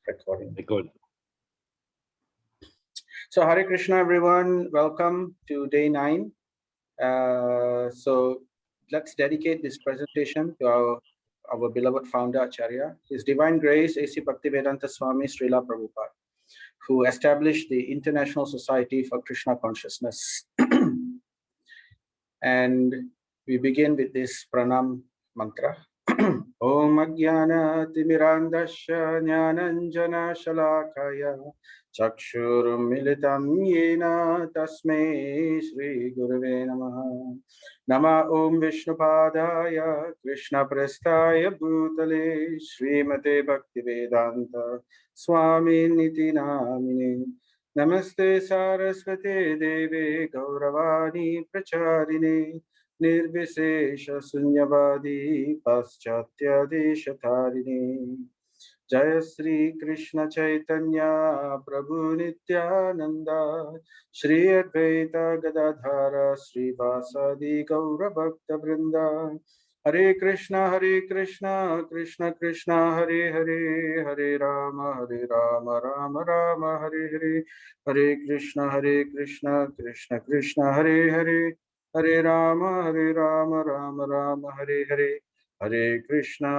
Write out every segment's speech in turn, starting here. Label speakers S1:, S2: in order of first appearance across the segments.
S1: recording.
S2: Good.
S1: So Hare Krishna, everyone. Welcome to day 9. So let's dedicate this presentation to our beloved founder Acharya, His Divine Grace A.C. Bhaktivedanta Swami Srila Prabhupada, who established the International Society for Krishna Consciousness. And we begin with this pranam mantra. Om Ajnana Timirandasya Jnananjana Shalakaya Chakshurum Militam Yena Tasmai Shri Gurave Namaha. Nama Om Vishnupadaya Krishna Prasthaya Bhutale Srimate Bhaktivedanta Swami Niti Namine. Namaste Saraswate Deve Gauravani Pracharine Nirvishesha Sunyavadi Paschatya Deshatharini. Jaya Sri Krishna Chaitanya Prabhu Nityananda Shri Advaita Gadadhara Sri Vasadi Gaura Bhakta Vrinda. Hare Krishna Krishna Krishna Hare Hare Hare Rama Rama Rama Hare Hare. Hare Krishna Krishna Krishna Hare Hare Hare Rama Rama Rama Hare Hare. Hare Krishna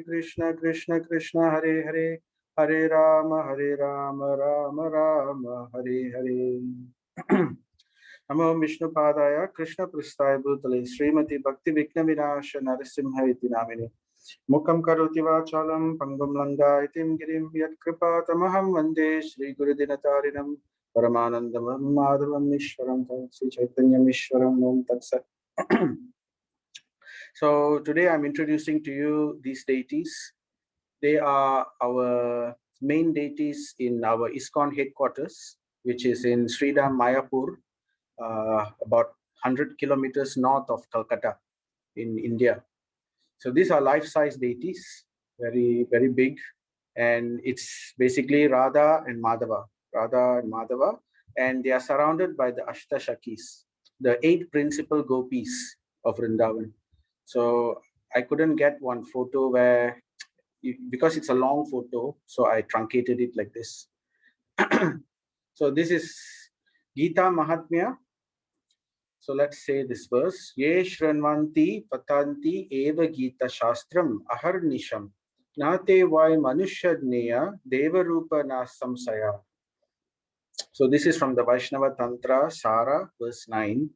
S1: Krishna Krishna Hare Hare. Hare Rama Rama Rama Hare Hare. Namo Vishnu Padaya Krishna Prasthaya Bhutale Srimati Bhakti Vikna Vinasha Narasimha iti namini. Mukam karoti vachalam pangam langa itim girim yat kripa tamaham vande Shri Guru Dinatarinam Paramanandam Madhavam Ishwaram Sri Chaitanya Ishwaram Om Tat Sat. So today I'm introducing to you these deities. They are our main deities in our ISKCON headquarters, which is in Sridham, Mayapur, about 100 kilometers north of Calcutta in India. So these are life-size deities, very, very big. And it's basically Radha and Madhava, and they are surrounded by the Ashtashakis, the 8 principal gopis of Vrindavan. So I couldn't get one photo where, because it's a long photo, so I truncated it like this. So this is Gita Mahatmya. So let's say this verse. Ye shranvanti patanti eva Gita Shastram aharnisham nate vai manushadneya devarupa na samsaya. So this is from the Vaishnava Tantra Sara, verse 9.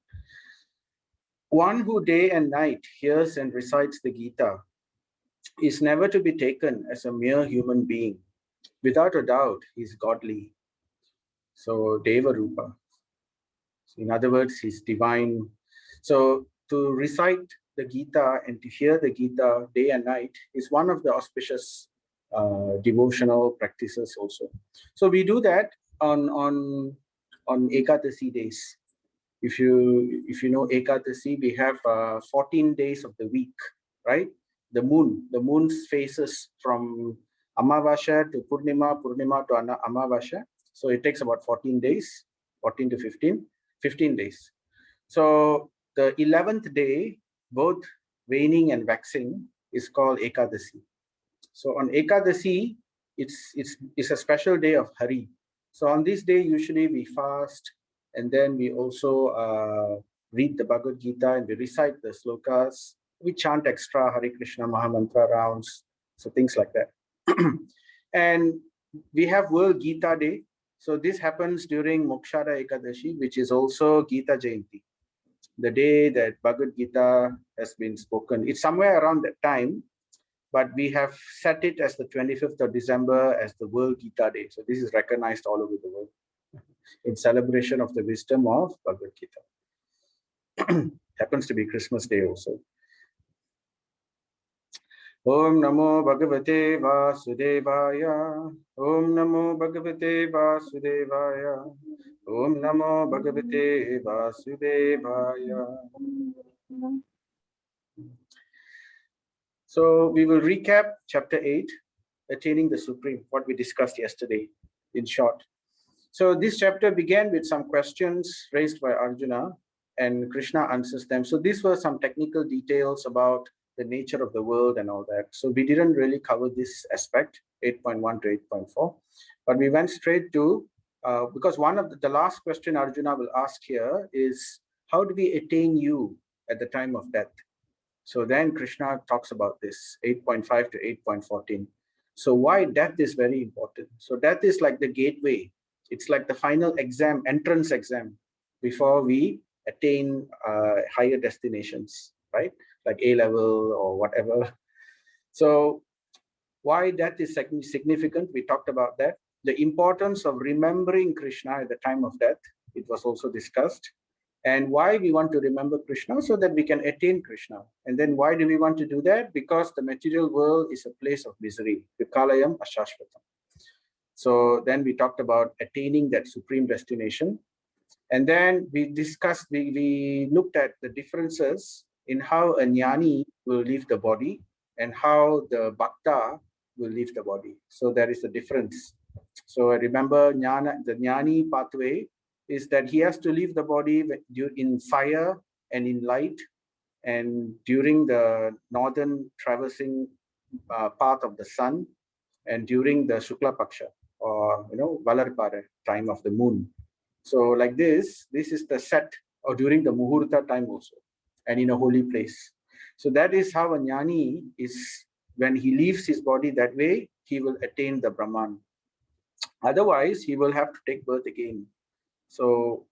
S1: One who day and night hears and recites the Gita is never to be taken as a mere human being. Without a doubt, he is godly. So Devarupa. In other words, he's divine. So to recite the Gita and to hear the Gita day and night is one of the auspicious devotional practices also. So we do that on Ekadasi days. If you know Ekadasi, we have 14 days of the week, right? The moon's phases from Amavasya to Purnima, Purnima to Amavasya. So it takes about 14 days, 14 to 15 days. So the 11th day, both waning and waxing, is called Ekadasi. So on Ekadasi, it's a special day of Hari. So on this day, usually we fast, and then we also read the Bhagavad Gita and we recite the slokas. We chant extra Hare Krishna Mahamantra rounds, so things like that. And we have World Gita Day. So this happens during Mokshara Ekadashi, which is also Gita Jayanti, the day that Bhagavad Gita has been spoken. It's somewhere around that time, but we have set it as the 25th of December as the World Gita Day. So this is recognized all over the world in celebration of the wisdom of Bhagavad Gita. Happens to be Christmas Day also. Om Namo Bhagavate Vasudevaya. Om Namo Bhagavate Vasudevaya. Om Namo Bhagavate Vasudevaya. So we will recap chapter 8, Attaining the Supreme, what we discussed yesterday in short. So this chapter began with some questions raised by Arjuna, and Krishna answers them. So these were some technical details about the nature of the world and all that. So we didn't really cover this aspect, 8.1 to 8.4, but we went straight to, because one of the last question Arjuna will ask here is, how do we attain you at the time of death? So then Krishna talks about this, 8.5 to 8.14. So why death is very important. So death is like the gateway. It's like the final exam, entrance exam, before we attain higher destinations, right? Like A level or whatever. So why death is significant, we talked about that. The importance of remembering Krishna at the time of death, it was also discussed. And why we want to remember Krishna, so that we can attain Krishna. And then why do we want to do that? Because the material world is a place of misery. Vikalayam ashashvatam. So then we talked about attaining that supreme destination. And then we discussed, we looked at the differences in how a jnani will leave the body and how the bhakta will leave the body. So there is a difference. So I remember the jnani pathway is that he has to leave the body in fire and in light, and during the northern traversing path of the sun, and during the Shukla Paksha, or Valarpara time of the moon. So like this is the set, or during the Muhurta time also, and in a holy place. So that is how a jnani is, when he leaves his body that way, he will attain the Brahman. Otherwise, he will have to take birth again. So,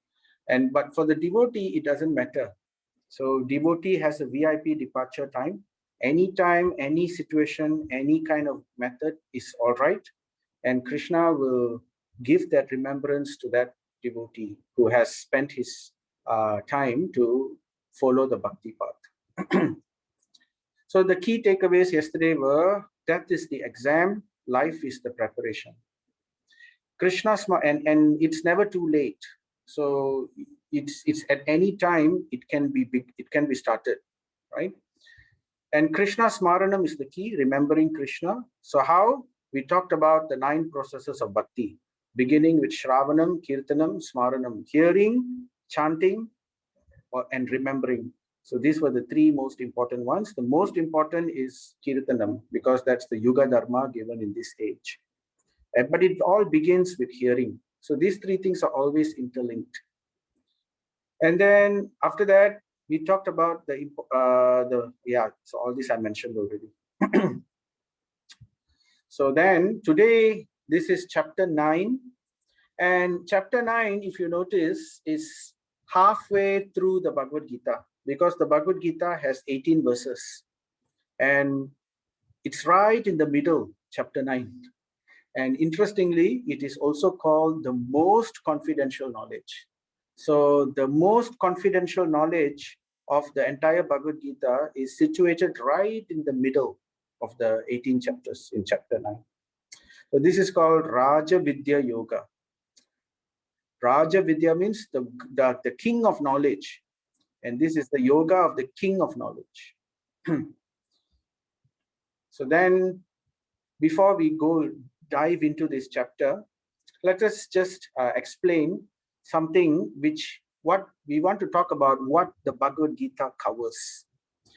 S1: but for the devotee, it doesn't matter. So devotee has a VIP departure time. Anytime, any situation, any kind of method is all right. And Krishna will give that remembrance to that devotee who has spent his time to follow the bhakti path. So the key takeaways yesterday were, death is the exam, life is the preparation. Krishna's, and it's never too late. So it's at any time it can be started, right? And Krishna Smaranam is the key, remembering Krishna. So how? We talked about the 9 processes of bhakti, beginning with Shravanam, Kirtanam, Smaranam, hearing, chanting, and remembering. So these were the 3 most important ones. The most important is Kirtanam, because that's the Yuga Dharma given in this age. But it all begins with hearing. So these 3 things are always interlinked. And then after that, we talked about so all this I mentioned already. So then today, this is chapter 9. And chapter 9, if you notice, is halfway through the Bhagavad Gita, because the Bhagavad Gita has 18 verses. And it's right in the middle, chapter 9. And interestingly, it is also called the most confidential knowledge. So the most confidential knowledge of the entire Bhagavad Gita is situated right in the middle of the 18 chapters in chapter 9. So this is called Raja Vidya Yoga. Raja Vidya means the king of knowledge. And this is the yoga of the king of knowledge. So then, before we dive into this chapter, let us just explain something what we want to talk about, what the Bhagavad Gita covers.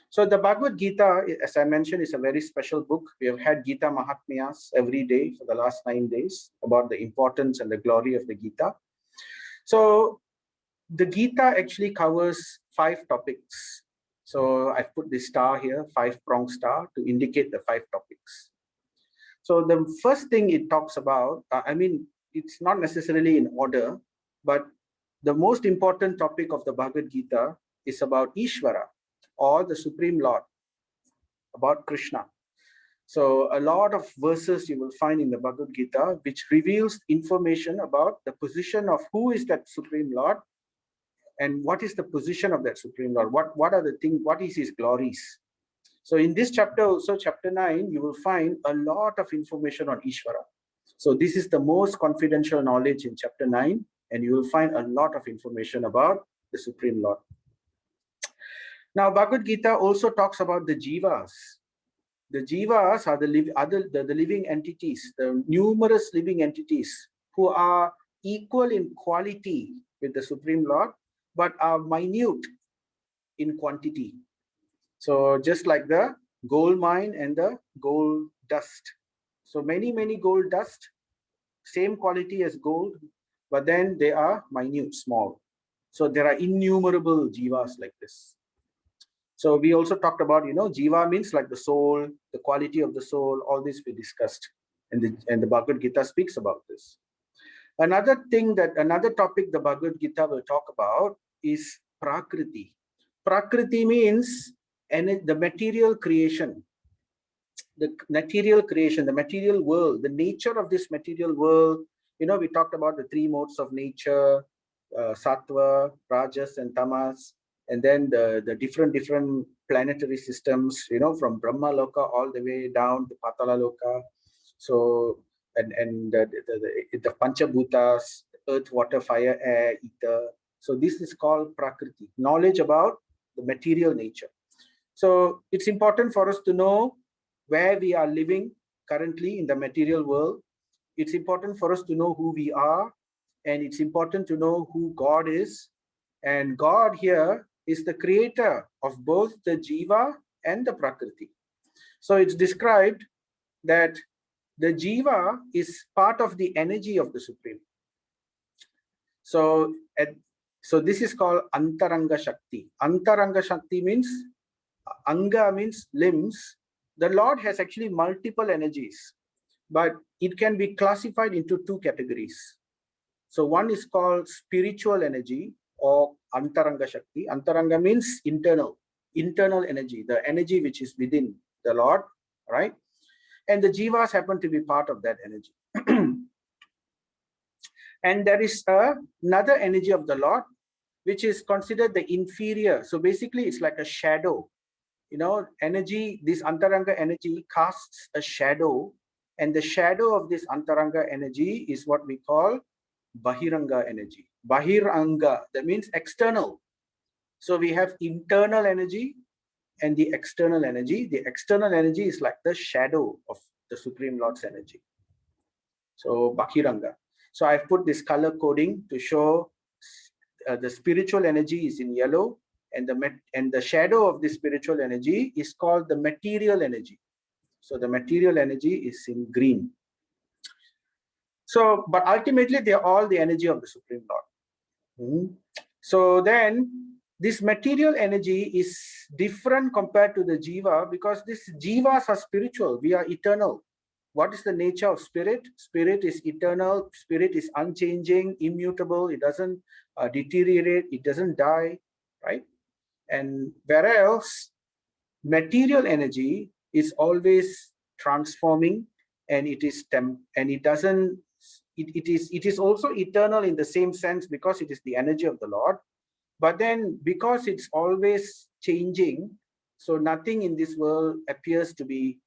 S1: So the Bhagavad Gita, as I mentioned, is a very special book. We have had Gita Mahatmyas every day for the last 9 days about the importance and the glory of the Gita. So the Gita actually covers 5 topics. So I've put this star here, 5-pronged star, to indicate the 5 topics. So the first thing it talks about, it's not necessarily in order, but the most important topic of the Bhagavad Gita is about Ishvara, or the Supreme Lord, about Krishna. So a lot of verses you will find in the Bhagavad Gita which reveals information about the position of who is that Supreme Lord, and what is the position of that Supreme Lord, what are the things, what is his glories. So in this chapter also, chapter 9, you will find a lot of information on Ishvara. So this is the most confidential knowledge in chapter 9, and you will find a lot of information about the Supreme Lord. Now, Bhagavad Gita also talks about the jivas. The jivas are the living entities, the numerous living entities who are equal in quality with the Supreme Lord, but are minute in quantity. So just like the gold mine and the gold dust. So many gold dust, same quality as gold, but then they are minute, small. So there are innumerable jivas like this. So we also talked about, jiva means like the soul, the quality of the soul, all this we discussed. And the Bhagavad Gita speaks about this. Another topic the Bhagavad Gita will talk about is Prakriti. Prakriti means the material creation, the material world, the nature of this material world. We talked about the three modes of nature, Sattva, Rajas, and Tamas, and then the different planetary systems, from Brahma Loka all the way down to Patala Loka. So, and the Panchabhutas, earth, water, fire, air, ether. So this is called Prakriti, knowledge about the material nature. So it's important for us to know where we are living currently in the material world. It's important for us to know who we are, and it's important to know who God is. And God here is the creator of both the Jiva and the Prakriti. So it's described that the Jiva is part of the energy of the Supreme. So this is called Antaranga Shakti. Antaranga Shakti means, Anga means limbs. The Lord has actually multiple energies, but it can be classified into two categories. So one is called spiritual energy or Antaranga Shakti. Antaranga means internal energy, the energy which is within the Lord, right? And the Jivas happen to be part of that energy. And there is another energy of the Lord, which is considered the inferior. So basically, it's like a shadow. Energy, this Antaranga energy casts a shadow, and the shadow of this Antaranga energy is what we call Bahiranga energy. Bahiranga, that means external. So we have internal energy and the external energy. The external energy is like the shadow of the Supreme Lord's energy. So Bahiranga. So I've put this color coding to show the spiritual energy is in yellow, and the shadow of the spiritual energy is called the material energy. So the material energy is in green. So, but ultimately they are all the energy of the Supreme Lord. So then this material energy is different compared to the Jiva, because these Jivas are spiritual. We are eternal. What is the nature of spirit? Spirit is eternal. Spirit is unchanging, immutable. It doesn't deteriorate. It doesn't die, right? And whereas material energy is always transforming, and it is it is also eternal in the same sense, because it is the energy of the Lord. But then because it's always changing, so nothing in this world appears to be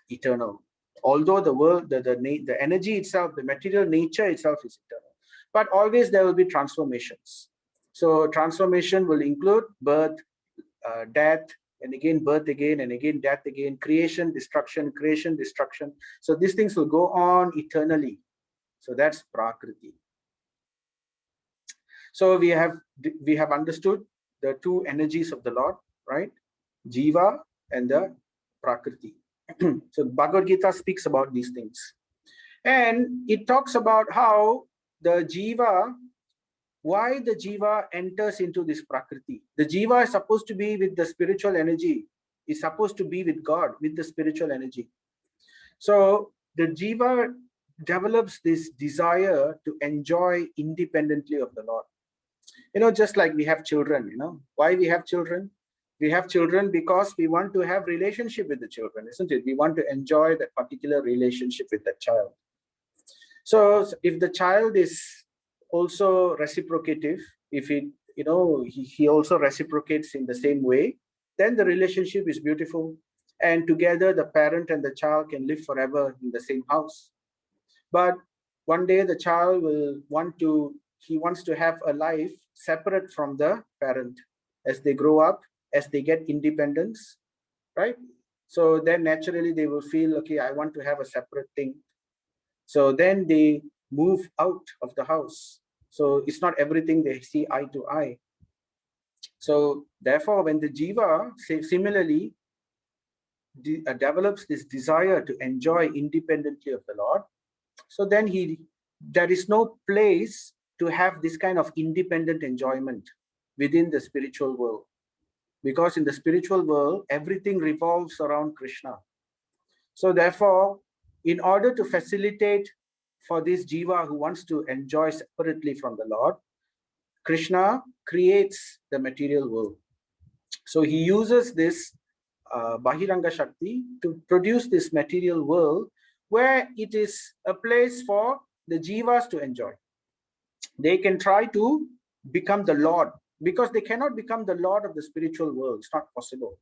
S1: eternal. Although the world, the energy itself, the material nature itself is eternal, but always there will be transformations. So transformation will include birth, death, and again birth again, and again death again, creation, destruction, creation, destruction. So these things will go on eternally. So that's Prakriti. So we have understood the two energies of the Lord, right? Jiva and the Prakriti. So Bhagavad Gita speaks about these things. And it talks about how the Jiva, why the Jiva enters into this Prakriti. The Jiva is supposed to be with the spiritual energy, is supposed to be with God, with the spiritual energy. So the Jiva develops this desire to enjoy independently of the Lord. Just like we have children, why we have children? We have children because we want to have relationship with the children, isn't it? We want to enjoy that particular relationship with that child. So if the child is also reciprocative, if he also reciprocates in the same way, then the relationship is beautiful. And together the parent and the child can live forever in the same house. But one day the child wants to have a life separate from the parent. As they grow up, as they get independence, right? So then naturally they will feel, okay, I want to have a separate thing. So then they move out of the house. So it's not everything they see eye to eye. So therefore, when the jiva similarly develops this desire to enjoy independently of the Lord, so then there is no place to have this kind of independent enjoyment within the spiritual world, because in the spiritual world everything revolves around Krishna. So therefore, in order to facilitate for this jiva who wants to enjoy separately from the Lord, Krishna creates the material world. So he uses this Bahiranga Shakti to produce this material world where it is a place for the jivas to enjoy. They can try to become the Lord, because they cannot become the Lord of the spiritual world. It's not possible.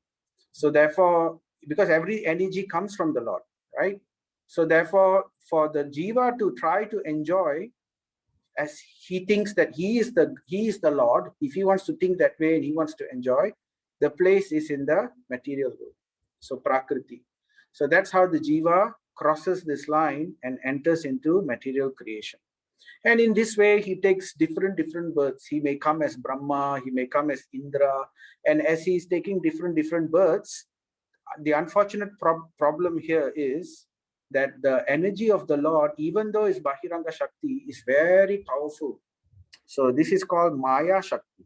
S1: So therefore, because every energy comes from the Lord, right? So therefore, for the jiva to try to enjoy, as he thinks that he is the Lord, if he wants to think that way and he wants to enjoy, the place is in the material world. So Prakriti. So that's how the jiva crosses this line and enters into material creation. And in this way, he takes different births. He may come as Brahma, he may come as Indra, and as he is taking different births, the unfortunate problem here is that the energy of the Lord, even though is Bahiranga Shakti, is very powerful. So this is called Maya Shakti,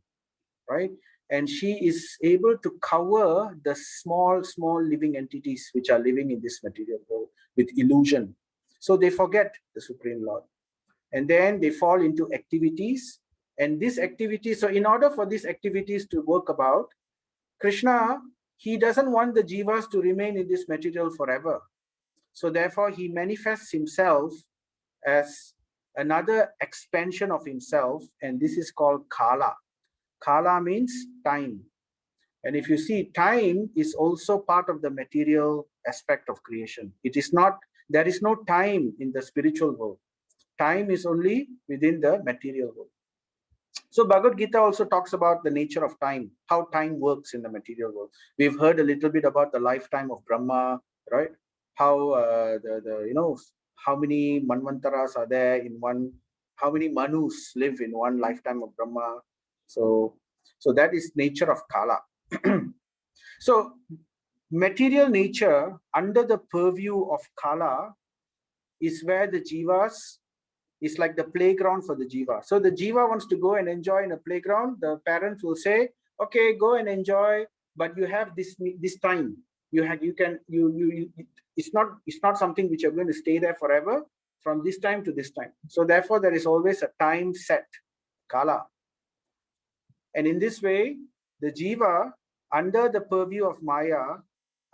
S1: right? And she is able to cover the small living entities which are living in this material world with illusion. So they forget the Supreme Lord. And then they fall into activities. And these activities, so in order for these activities to work about, Krishna, he doesn't want the jivas to remain in this material forever. So therefore, he manifests himself as another expansion of himself, and this is called Kala. Kala means time. And if you see, time is also part of the material aspect of creation. It is not, there is no time in the spiritual world. Time is only within the material world. So Bhagavad Gita also talks about the nature of time, how time works in the material world. We've heard a little bit about the lifetime of Brahma, right? How how many manvantaras are there in one, how many manus live in one lifetime of Brahma. So that is nature of Kala. So material nature under the purview of Kala is where the jivas is like the playground for the jiva. So the jiva wants to go and enjoy in a playground. The parents will say, okay, go and enjoy, but you have this time. It's not something which you're going to stay there forever, from this time to this time. So therefore there is always a time set, Kala. And in this way, the jiva, under the purview of Maya,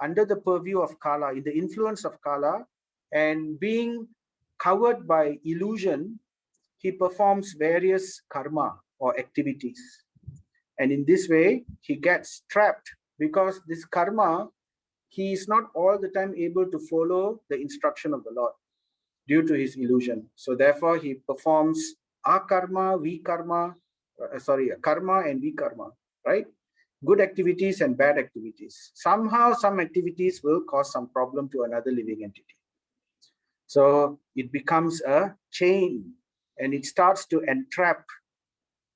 S1: under the purview of Kala, in the influence of Kala, and being covered by illusion, he performs various karma or activities. And in this way, he gets trapped, because this karma, he is not all the time able to follow the instruction of the Lord due to his illusion. So therefore, he performs akarma, vikarma, karma and vikarma, right? Good activities and bad activities. Somehow, some activities will cause some problem to another living entity. So it becomes a chain, and it starts to entrap.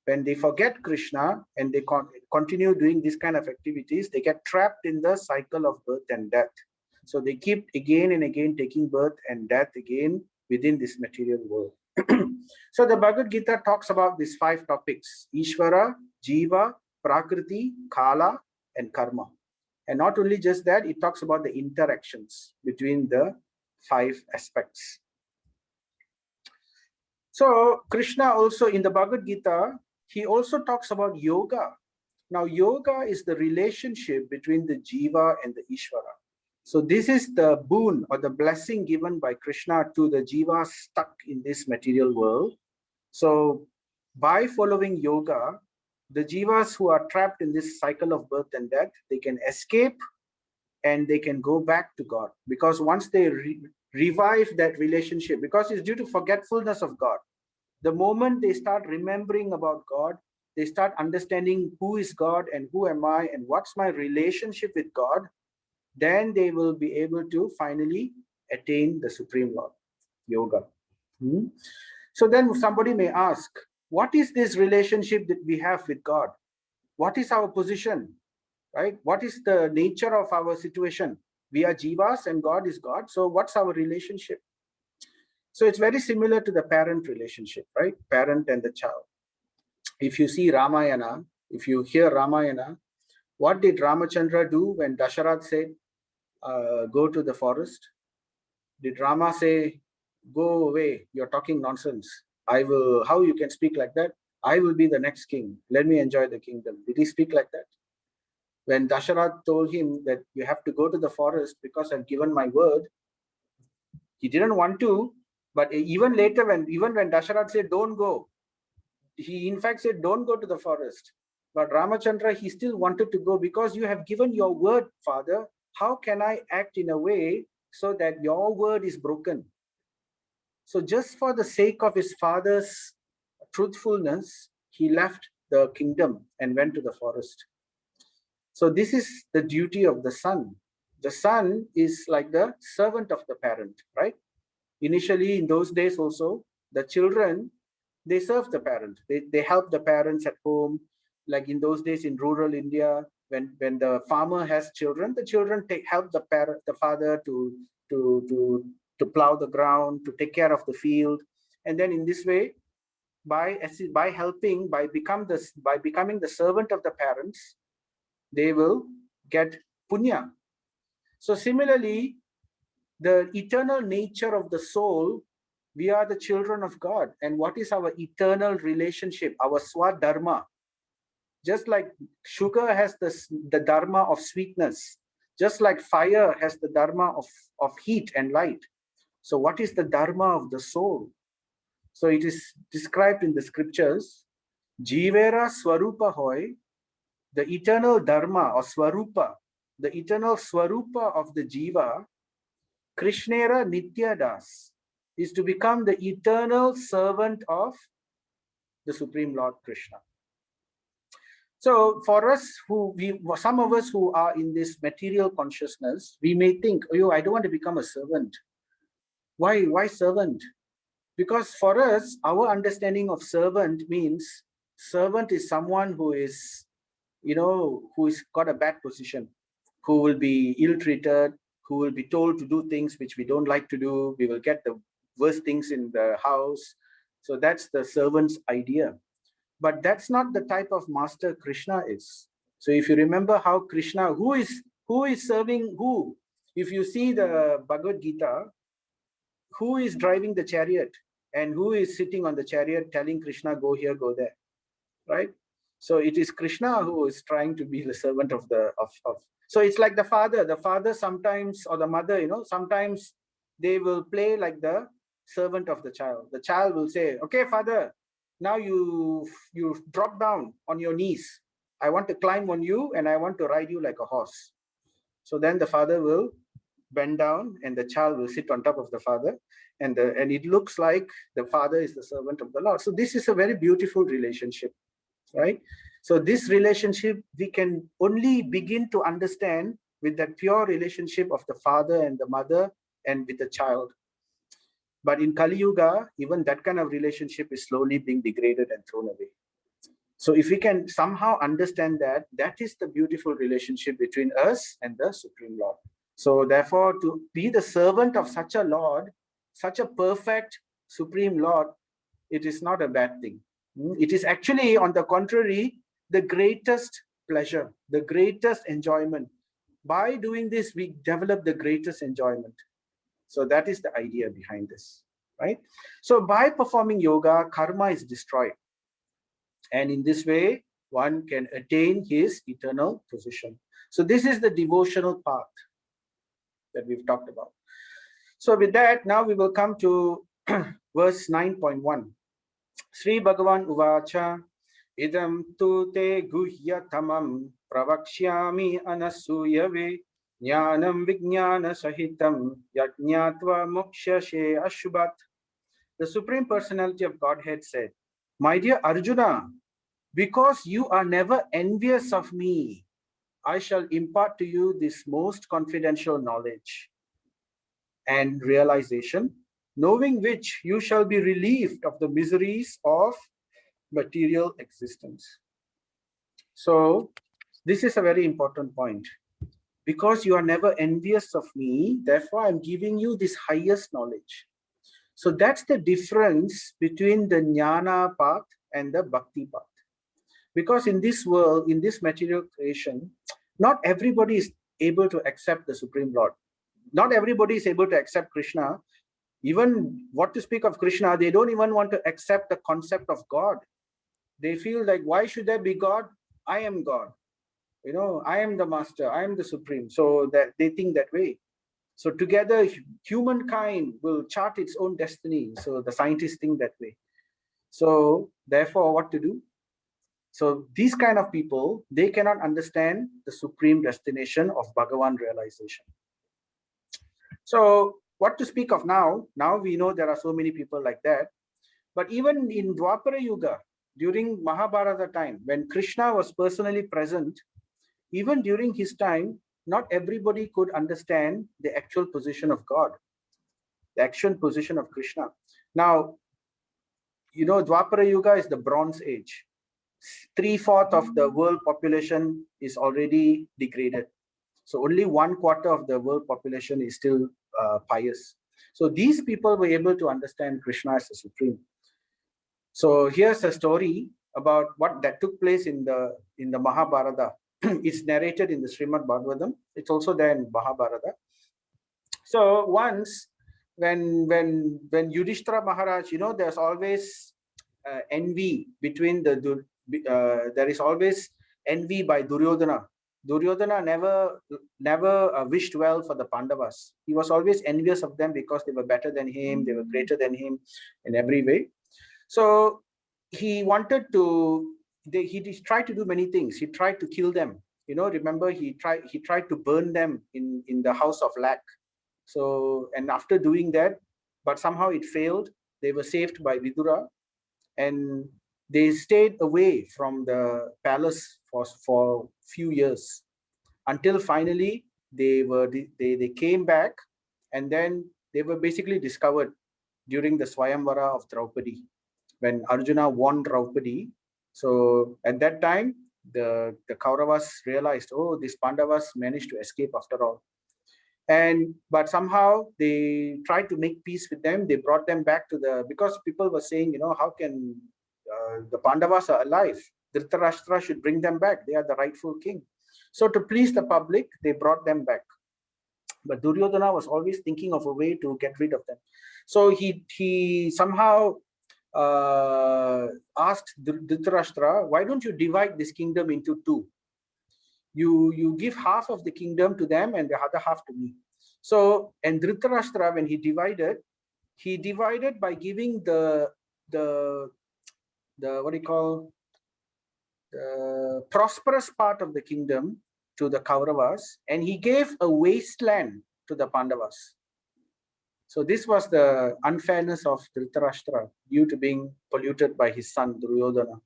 S1: When they forget Krishna and they continue doing this kind of activities, they get trapped in the cycle of birth and death. So they keep again and again taking birth and death again within this material world. So the Bhagavad Gita talks about these 5 topics: Ishvara, Jiva, Prakriti, Kala, and Karma. And not only just that, it talks about the interactions between the 5 aspects. So Krishna also in the Bhagavad Gita, he also talks about yoga. Now yoga is the relationship between the jiva and the Ishvara. So this is the boon or the blessing given by Krishna to the jiva stuck in this material world. So by following yoga, the jivas who are trapped in this cycle of birth and death, they can escape and they can go back to God. Because once they revive that relationship, because it's due to forgetfulness of God, the moment they start remembering about God, they start understanding who is God and who am I and what's my relationship with God, then they will be able to finally attain the Supreme Lord, yoga. So then somebody may ask, what is this relationship that we have with God? what is our position, right? What is the nature of our situation? We are jivas and God is God. So what's our relationship? So it's very similar to the parent relationship, right? Parent and the child. If you see Ramayana, if you hear Ramayana, what did Ramachandra do when Dasharath said, go to the forest? Did Rama say, go away, you're talking nonsense. How you can speak like that? I will be the next king. Let me enjoy the kingdom. Did he speak like that? When Dasharath told him that you have to go to the forest because I've given my word, he didn't want to, but even later, when Dasharath said, don't go, he in fact said, don't go to the forest. But Ramachandra, he still wanted to go because you have given your word, Father. How can I act in a way so that your word is broken? So just for the sake of his father's truthfulness, he left the kingdom and went to the forest. So this is the duty of the son. The son is like the servant of the parent, right? Initially, in those days also, the children, they serve the parent. They help the parents at home. Like in those days in rural India, when the farmer has children, the children help the father to plow the ground, to take care of the field. And then in this way, by helping, by becoming the servant of the parents, they will get punya. So similarly, the eternal nature of the soul, we are the children of God. And what is our eternal relationship, our swadharma? Just like sugar has the dharma of sweetness, just like fire has the dharma of heat and light. So what is the dharma of the soul? So it is described in the scriptures, Jivera Swarupa Hoy, the eternal dharma or Swarupa, the eternal Swarupa of the Jiva, Krishnera Nitya Das, is to become the eternal servant of the Supreme Lord Krishna. So for us, some of us who are in this material consciousness, we may think, oh, I don't want to become a servant. Why servant? Because for us, our understanding of servant means servant is someone who is, who is got a bad position, who will be ill-treated, who will be told to do things which we don't like to do. We will get the worst things in the house. So that's the servant's idea. But that's not the type of master Krishna is. So if you remember how Krishna, who is serving who? If you see the Bhagavad Gita, who is driving the chariot and who is sitting on the chariot telling Krishna, go here, go there, right? So it is Krishna who is trying to be the servant of so it's like the father sometimes, or the mother, sometimes they will play like the servant of the child. The child will say, okay, father, now you drop down on your knees. I want to climb on you and I want to ride you like a horse. So then the father will bend down and the child will sit on top of the father, and it looks like the father is the servant of the Lord. So this is a very beautiful relationship, right? So this relationship we can only begin to understand with that pure relationship of the father and the mother and with the child. But in Kali Yuga, even that kind of relationship is slowly being degraded and thrown away. So if we can somehow understand that, that is the beautiful relationship between us and the Supreme Lord. So therefore, to be the servant of such a Lord, such a perfect Supreme Lord, it is not a bad thing. It is actually, on the contrary, the greatest pleasure, the greatest enjoyment. By doing this, we develop the greatest enjoyment. So that is the idea behind this, right? So by performing yoga, karma is destroyed. And in this way, one can attain his eternal position. So this is the devotional path that we've talked about. So with that, now we will come to verse 9.1. Sri Bhagavan Uvacha idam tu te guhyatamam pravakshyami anasuyave jnanam vijnana sahitam yajnatva mokshashe ashubhat. The Supreme Personality of Godhead said, my dear Arjuna, because you are never envious of me, I shall impart to you this most confidential knowledge and realization, knowing which you shall be relieved of the miseries of material existence. So this is a very important point. Because you are never envious of me, therefore I'm giving you this highest knowledge. So that's the difference between the jnana path and the bhakti path. Because in this world, in this material creation, not everybody is able to accept the Supreme Lord. Not everybody is able to accept Krishna. Even what to speak of Krishna, they don't even want to accept the concept of God. They feel like, why should there be God? I am God. I am the master, I am the supreme. So that they think that way. So together, humankind will chart its own destiny. So the scientists think that way. So therefore, what to do? So these kind of people, they cannot understand the supreme destination of Bhagavan realization. So what to speak of now? Now we know there are so many people like that. But even in Dwapara Yuga, during Mahabharata time, when Krishna was personally present, even during his time, not everybody could understand the actual position of God, the actual position of Krishna. Now, Dwapara Yuga is the Bronze Age. 3/4 of the world population is already degraded. So only 1/4 of the world population is still pious. So these people were able to understand Krishna as the supreme. So here's a story about what that took place in the Mahabharata. It's narrated in the Srimad Bhagavatam. It's also there in Mahabharata. So once, when Yudhishthira Maharaj, there's always envy between there is always envy by Duryodhana. Duryodhana never wished well for the Pandavas. He was always envious of them because they were better than him, they were greater than him in every way. So he wanted to. He tried to do many things. He tried to kill them. Remember, he tried to burn them in the house of Lak. So, and after doing that, but somehow it failed. They were saved by Vidura, and they stayed away from the palace for few years until finally they came back, and then they were basically discovered during the Swayamvara of Draupadi, when Arjuna won Draupadi. So at that time, the Kauravas realized, oh, these Pandavas managed to escape after all. But somehow they tried to make peace with them. They brought them back because people were saying, how can the Pandavas are alive? Dhritarashtra should bring them back. They are the rightful king. So to please the public, they brought them back. But Duryodhana was always thinking of a way to get rid of them. So he somehow asked Dhritarashtra, why don't you divide this kingdom into two? You give half of the kingdom to them and the other half to me. So, and Dhritarashtra, when he divided by giving the what do you call, the prosperous part of the kingdom to the Kauravas, and he gave a wasteland to the Pandavas. So this was the unfairness of Dhritarashtra due to being polluted by his son Duryodhana.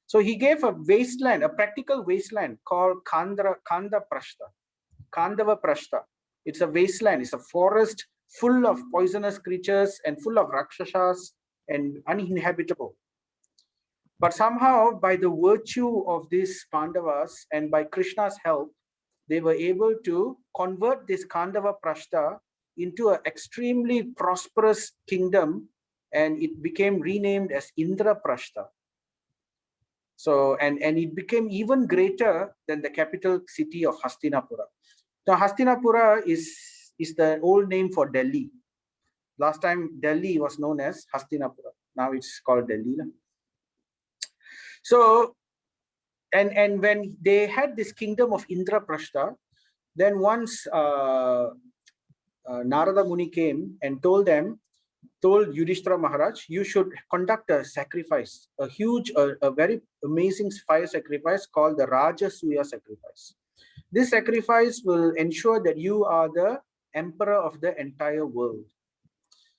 S1: So he gave a wasteland, a practical wasteland called Kanda Prashta, Kandava Prashta. It's a wasteland, it's a forest full of poisonous creatures and full of Rakshasas and uninhabitable. But somehow, by the virtue of these Pandavas and by Krishna's help, they were able to convert this Kandava Prashta into an extremely prosperous kingdom, and it became renamed as Indra Prashta. So, and it became even greater than the capital city of Hastinapura. Now, Hastinapura is the old name for Delhi. Last time, Delhi was known as Hastinapura. Now it's called Delhi. So, and when they had this kingdom of Indraprashta, then once Narada Muni came and told Yudhishthira Maharaj, you should conduct a sacrifice, a huge, a very amazing fire sacrifice called the Rajasuya sacrifice. This sacrifice will ensure that you are the emperor of the entire world.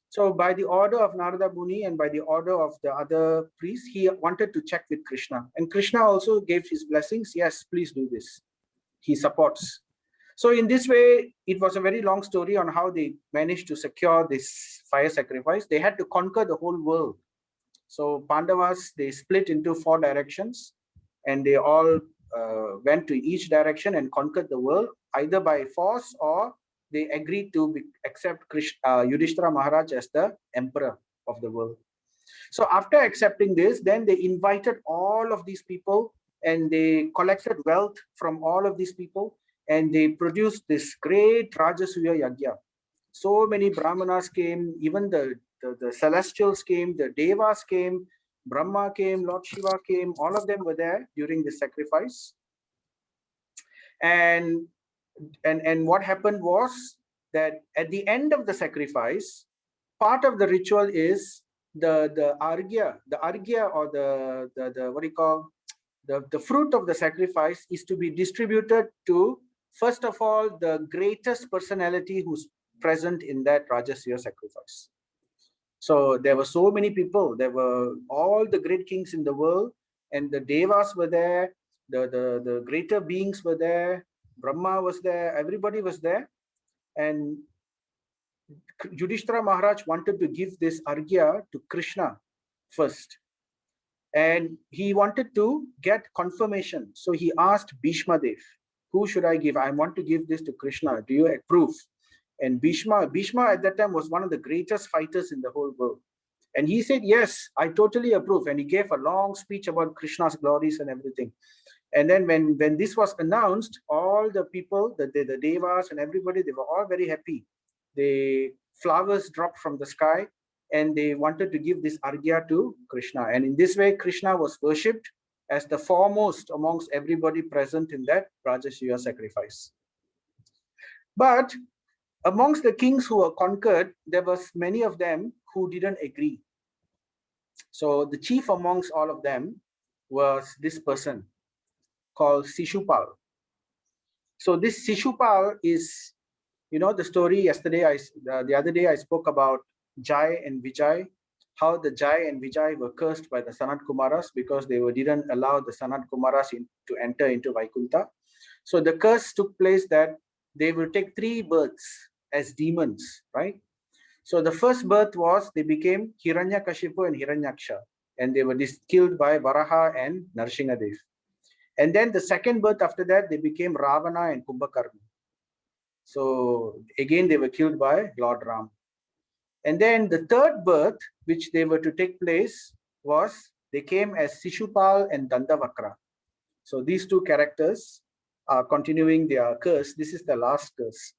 S1: So by the order of Narada Muni and by the order of the other priests, he wanted to check with Krishna. And Krishna also gave his blessings. Yes, please do this. He supports. So in this way, it was a very long story on how they managed to secure this fire sacrifice. They had to conquer the whole world. So Pandavas, they split into 4 directions. and they all went to each direction and conquered the world, either by force or they agreed to accept Yudhishthira Maharaj as the emperor of the world. So after accepting this, then they invited all of these people and they collected wealth from all of these people and they produced this great Rajasuya Yagya. So many Brahmanas came, even the celestials came, the Devas came, Brahma came, Lord Shiva came, all of them were there during the sacrifice. And what happened was that at the end of the sacrifice, part of the ritual is the argya or the what do you call, the fruit of the sacrifice is to be distributed to, first of all, the greatest personality who's present in that Rajasuya sacrifice. So there were so many people. There were all the great kings in the world, and the devas were there. The greater beings were there. Brahma was there. Everybody was there, and Yudhishthira Maharaj wanted to give this argya to Krishna first, and he wanted to get confirmation. So he asked Bhishma Dev, "Who should I give? I want to give this to Krishna. Do you approve?" And Bhishma at that time was one of the greatest fighters in the whole world. And he said, "Yes, I totally approve." And he gave a long speech about Krishna's glories and everything. And then when this was announced, all the people, the devas and everybody, they were all very happy. The flowers dropped from the sky and they wanted to give this argya to Krishna. And in this way, Krishna was worshipped as the foremost amongst everybody present in that Rajasuya sacrifice. But amongst the kings who were conquered, there was many of them who didn't agree. So the chief amongst all of them was this person called Shishupal. So this Shishupal is, you know, the story yesterday, the other day I spoke about Jai and Vijay, how the Jai and Vijay were cursed by the Sanat Kumaras because they didn't allow the Sanat Kumaras to enter into Vaikuntha. So the curse took place that they will take 3 births as demons, right? So the first birth was they became Hiranyakashipu and Hiranyaksha, and they were killed by Varaha and Narsinghadev. And then the second birth after that, they became Ravana and Kumbhakarna. So again, they were killed by Lord Ram. And then the third birth, which they were to take place, was they came as Shishupal and Dandavakra. So these 2 characters are continuing their curse. This is the last curse.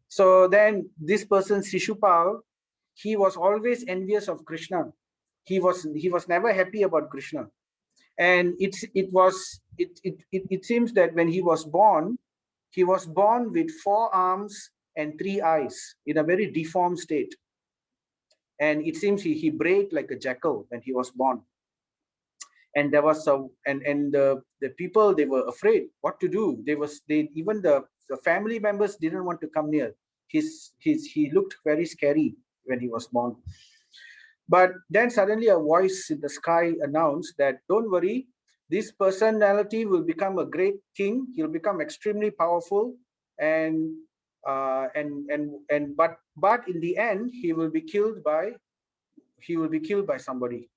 S1: So then this person, Shishupal, he was always envious of Krishna. He was never happy about Krishna. And it seems that when he was born with 4 arms and 3 eyes in a very deformed state. And it seems he brayed like a jackal when he was born. And there was the people, they were afraid what to do. Even the family members didn't want to come near. He looked very scary when he was born. But then suddenly a voice in the sky announced that, "Don't worry, this personality will become a great king. He'll become extremely powerful, but in the end he will be killed by somebody."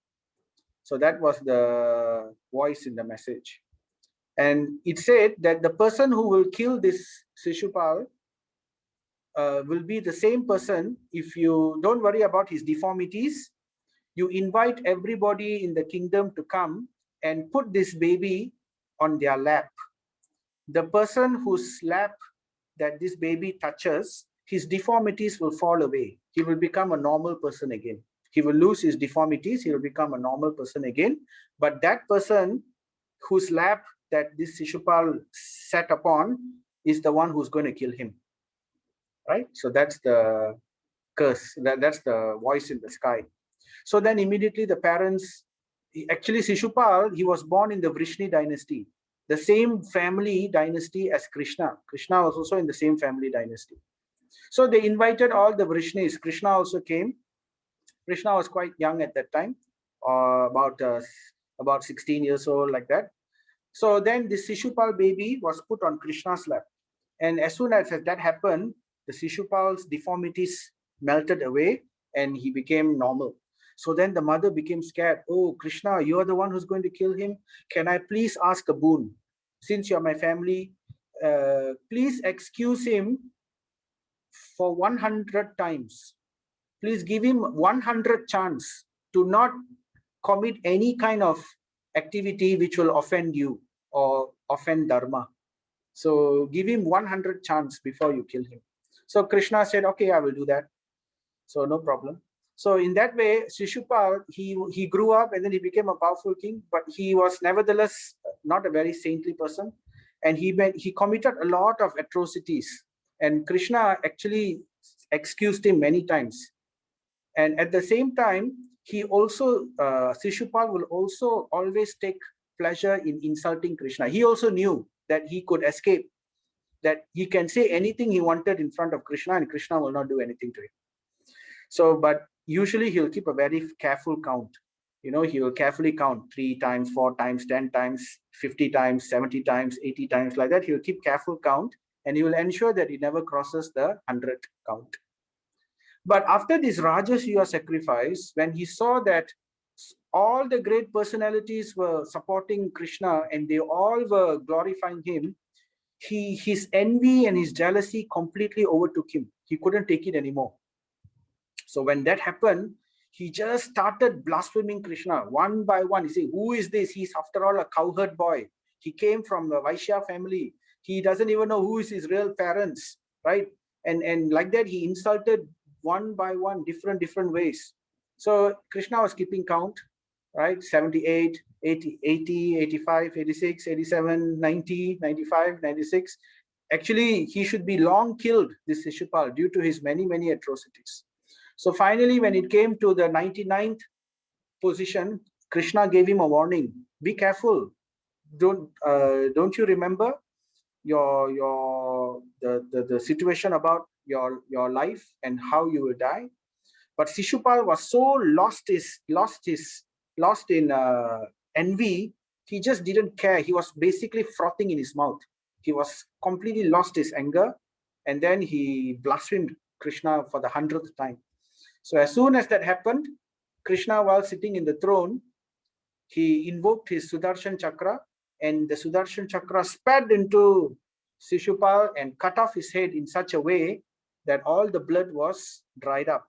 S1: So that was the voice in the message. And it said that the person who will kill this Shishupal will be the same person. If you don't worry about his deformities, you invite everybody in the kingdom to come and put this baby on their lap. The person whose lap that this baby touches, his deformities will fall away. He will become a normal person again. He will lose his deformities. He will become a normal person again. But that person whose lap that this Shishupal sat upon is the one who's going to kill him. Right? So that's the curse. That's the voice in the sky. So then immediately the parents, actually Shishupal, he was born in the Vrishni dynasty, the same family dynasty as Krishna. Krishna was also in the same family dynasty. So they invited all the Vrishnis. Krishna also came. Krishna was quite young at that time, about 16 years old, like that. So then the Shishupal baby was put on Krishna's lap. And as soon as that happened, the Shishupal's deformities melted away and he became normal. So then the mother became scared. Oh, Krishna, you are the one who's going to kill him. Can I please ask a boon? Since you're my family, please excuse him for 100 times. Please give him 100 chance to not commit any kind of activity which will offend you or offend Dharma. So give him 100 chance before you kill him. So Krishna said, okay, I will do that. So no problem. So in that way, Shishupal, he grew up and then he became a powerful king, but he was nevertheless not a very saintly person. And he committed a lot of atrocities. And Krishna actually excused him many times. And at the same time, he also, Shishupal will also always take pleasure in insulting Krishna. He also knew that he could escape, that he can say anything he wanted in front of Krishna and Krishna will not do anything to him. So, but usually he'll keep a very careful count. You know, he will carefully count 3 times, 4 times, 10 times, 50 times, 70 times, 80 times, like that. He'll keep careful count and he will ensure that he never crosses the 100 count. But after this Rajasuya sacrifice, when he saw that all the great personalities were supporting Krishna and they all were glorifying him, his envy and his jealousy completely overtook him. He couldn't take it anymore. So when that happened, he just started blaspheming Krishna one by one. He said, who is this? He's after all a cowherd boy. He came from the Vaishya family. He doesn't even know who is his real parents, right? And like that, he insulted one by one, different ways. So Krishna was keeping count, right? 78, 80, 80, 85, 86, 87, 90, 95, 96. Actually, he should be long killed, this Shishupal, due to his many atrocities. So finally, when it came to the 99th position, Krishna gave him a warning. Be careful. Don't you remember the situation about your life and how you will die? But Shishupal was so lost in envy. He just didn't care. He was basically frothing in his mouth. He was completely lost his anger, and then he blasphemed Krishna for the 100th time. So as soon as that happened, Krishna, while sitting in the throne, he invoked his Sudarshan Chakra, and the Sudarshan Chakra sped into Shishupal and cut off his head in such a way that all the blood was dried up.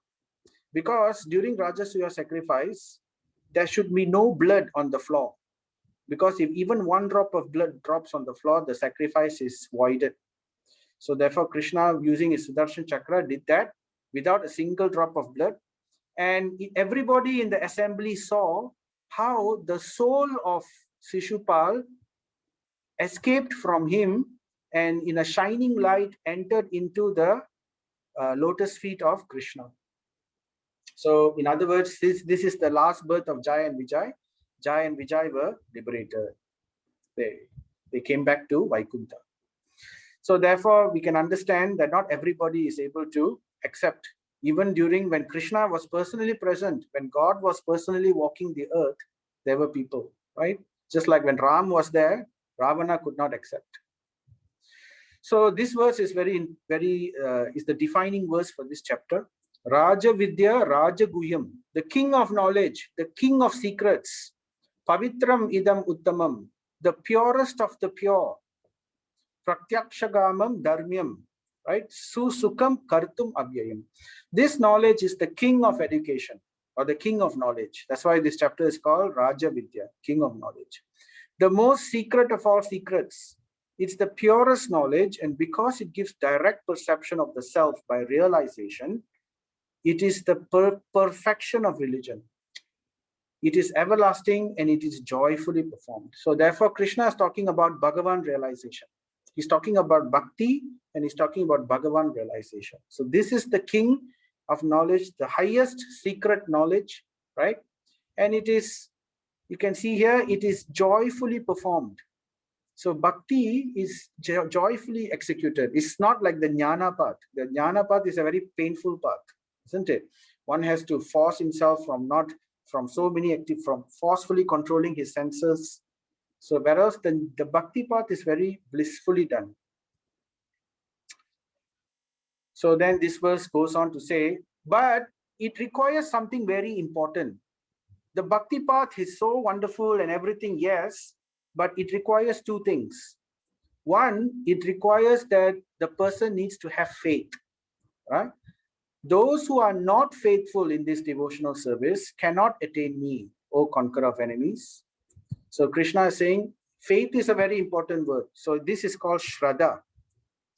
S1: Because during Rajasuya sacrifice, there should be no blood on the floor. Because if even one drop of blood drops on the floor, the sacrifice is voided. So therefore, Krishna, using his Sudarshan Chakra, did that without a single drop of blood. And everybody in the assembly saw how the soul of Shishupal escaped from him and in a shining light entered into the lotus feet of Krishna. So in other words, this is the last birth of Jaya and Vijay. Jaya and Vijay were liberated. They came back to Vaikuntha. So therefore, we can understand that not everybody is able to accept. Even during when Krishna was personally present, when God was personally walking the earth, there were people, right? Just like when Ram was there, Ravana could not accept. So this verse is is the defining verse for this chapter. Raja Vidya Raja Guhyam, the king of knowledge, the king of secrets. Pavitram idam uttamam, the purest of the pure. Pratyakshagamam dharmyam, right? Susukam kartum avyayam. This knowledge is the king of education or the king of knowledge. That's why this chapter is called Raja Vidya, king of knowledge. The most secret of all secrets. It's the purest knowledge, and because it gives direct perception of the self by realization, it is the perfection of religion. It is everlasting and it is joyfully performed. So therefore, Krishna is talking about Bhagavan realization. He's talking about bhakti and he's talking about Bhagavan realization. So this is the king of knowledge, the highest secret knowledge, right? And it is, you can see here, it is joyfully performed. So bhakti is joyfully executed. It's not like the jnana path. The jnana path is a very painful path, isn't it? One has to force himself from forcefully controlling his senses. So whereas the bhakti path is very blissfully done. So then this verse goes on to say, but it requires something very important. The bhakti path is so wonderful and everything, yes, but it requires two things. One, it requires that the person needs to have faith, right? Those who are not faithful in this devotional service cannot attain me, O conqueror of enemies. So Krishna is saying faith is a very important word. So this is called Shraddha.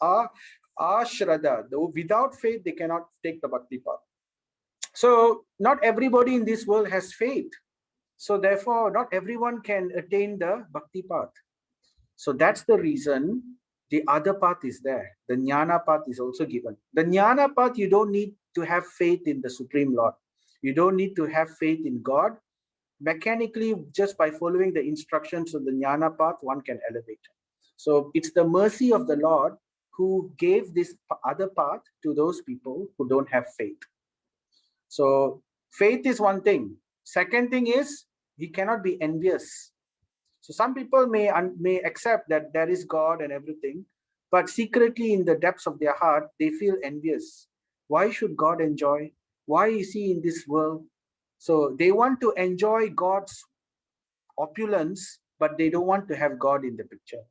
S1: Shraddha. Though without faith, they cannot take the bhakti path. So not everybody in this world has faith. So therefore, not everyone can attain the bhakti path. So that's the reason the other path is there. The jnana path is also given. The jnana path, you don't need to have faith in the Supreme Lord. You don't need to have faith in God. Mechanically, just by following the instructions of the jnana path, one can elevate. So it's the mercy of the Lord who gave this other path to those people who don't have faith. So faith is one thing. Second thing is, he cannot be envious. So some people may accept that there is God and everything, but secretly in the depths of their heart, they feel envious. Why should God enjoy? Why is he in this world? So they want to enjoy God's opulence, but they don't want to have God in the picture.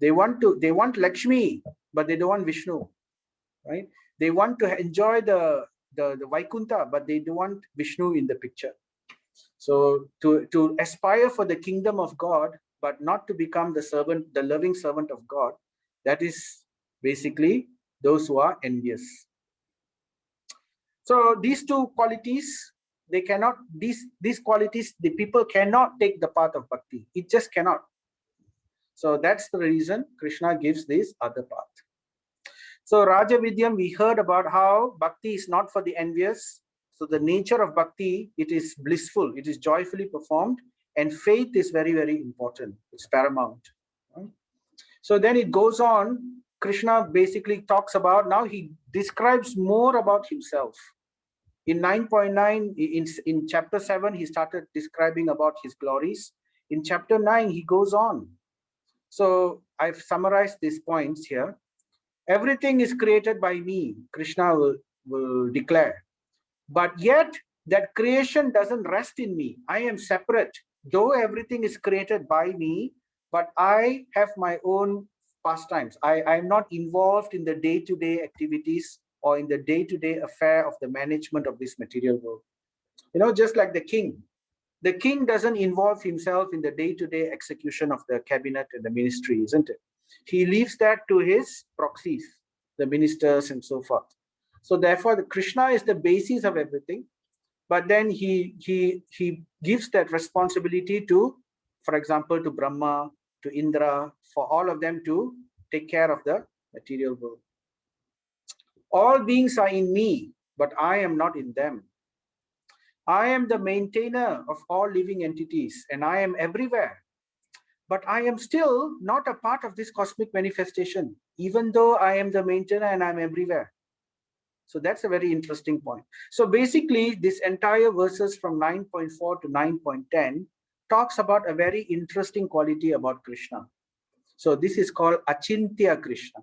S1: They want Lakshmi, but they don't want Vishnu, right? They want to enjoy the Vaikuntha, but they don't want Vishnu in the picture. So to aspire for the kingdom of God, but not to become the servant, the loving servant of God, that is basically those who are envious. So these two qualities, they cannot, these qualities, the people cannot take the path of bhakti. It just cannot. So that's the reason Krishna gives this other path. So Raja Vidyam, we heard about how bhakti is not for the envious. So the nature of bhakti, it is blissful, it is joyfully performed, and faith is very, very important. It's paramount. Right? So then it goes on. Krishna basically talks about, now he describes more about himself. In 9.9, in chapter 7, he started describing about his glories. In chapter 9, he goes on. So I've summarized these points here. Everything is created by me, Krishna will declare. But yet, that creation doesn't rest in me. I am separate. Though everything is created by me, but I have my own pastimes. I am not involved in the day-to-day activities or in the day-to-day affair of the management of this material world. You know, just like the king. The king doesn't involve himself in the day-to-day execution of the cabinet and the ministry, isn't it? He leaves that to his proxies, the ministers and so forth. So therefore, the Krishna is the basis of everything. But then he gives that responsibility to, for example, to Brahma, to Indra, for all of them to take care of the material world. All beings are in me, but I am not in them. I am the maintainer of all living entities, and I am everywhere. But I am still not a part of this cosmic manifestation, even though I am the maintainer and I'm everywhere. So that's a very interesting point. So basically, this entire verses from 9.4 to 9.10 talks about a very interesting quality about Krishna. So this is called Achintya Krishna.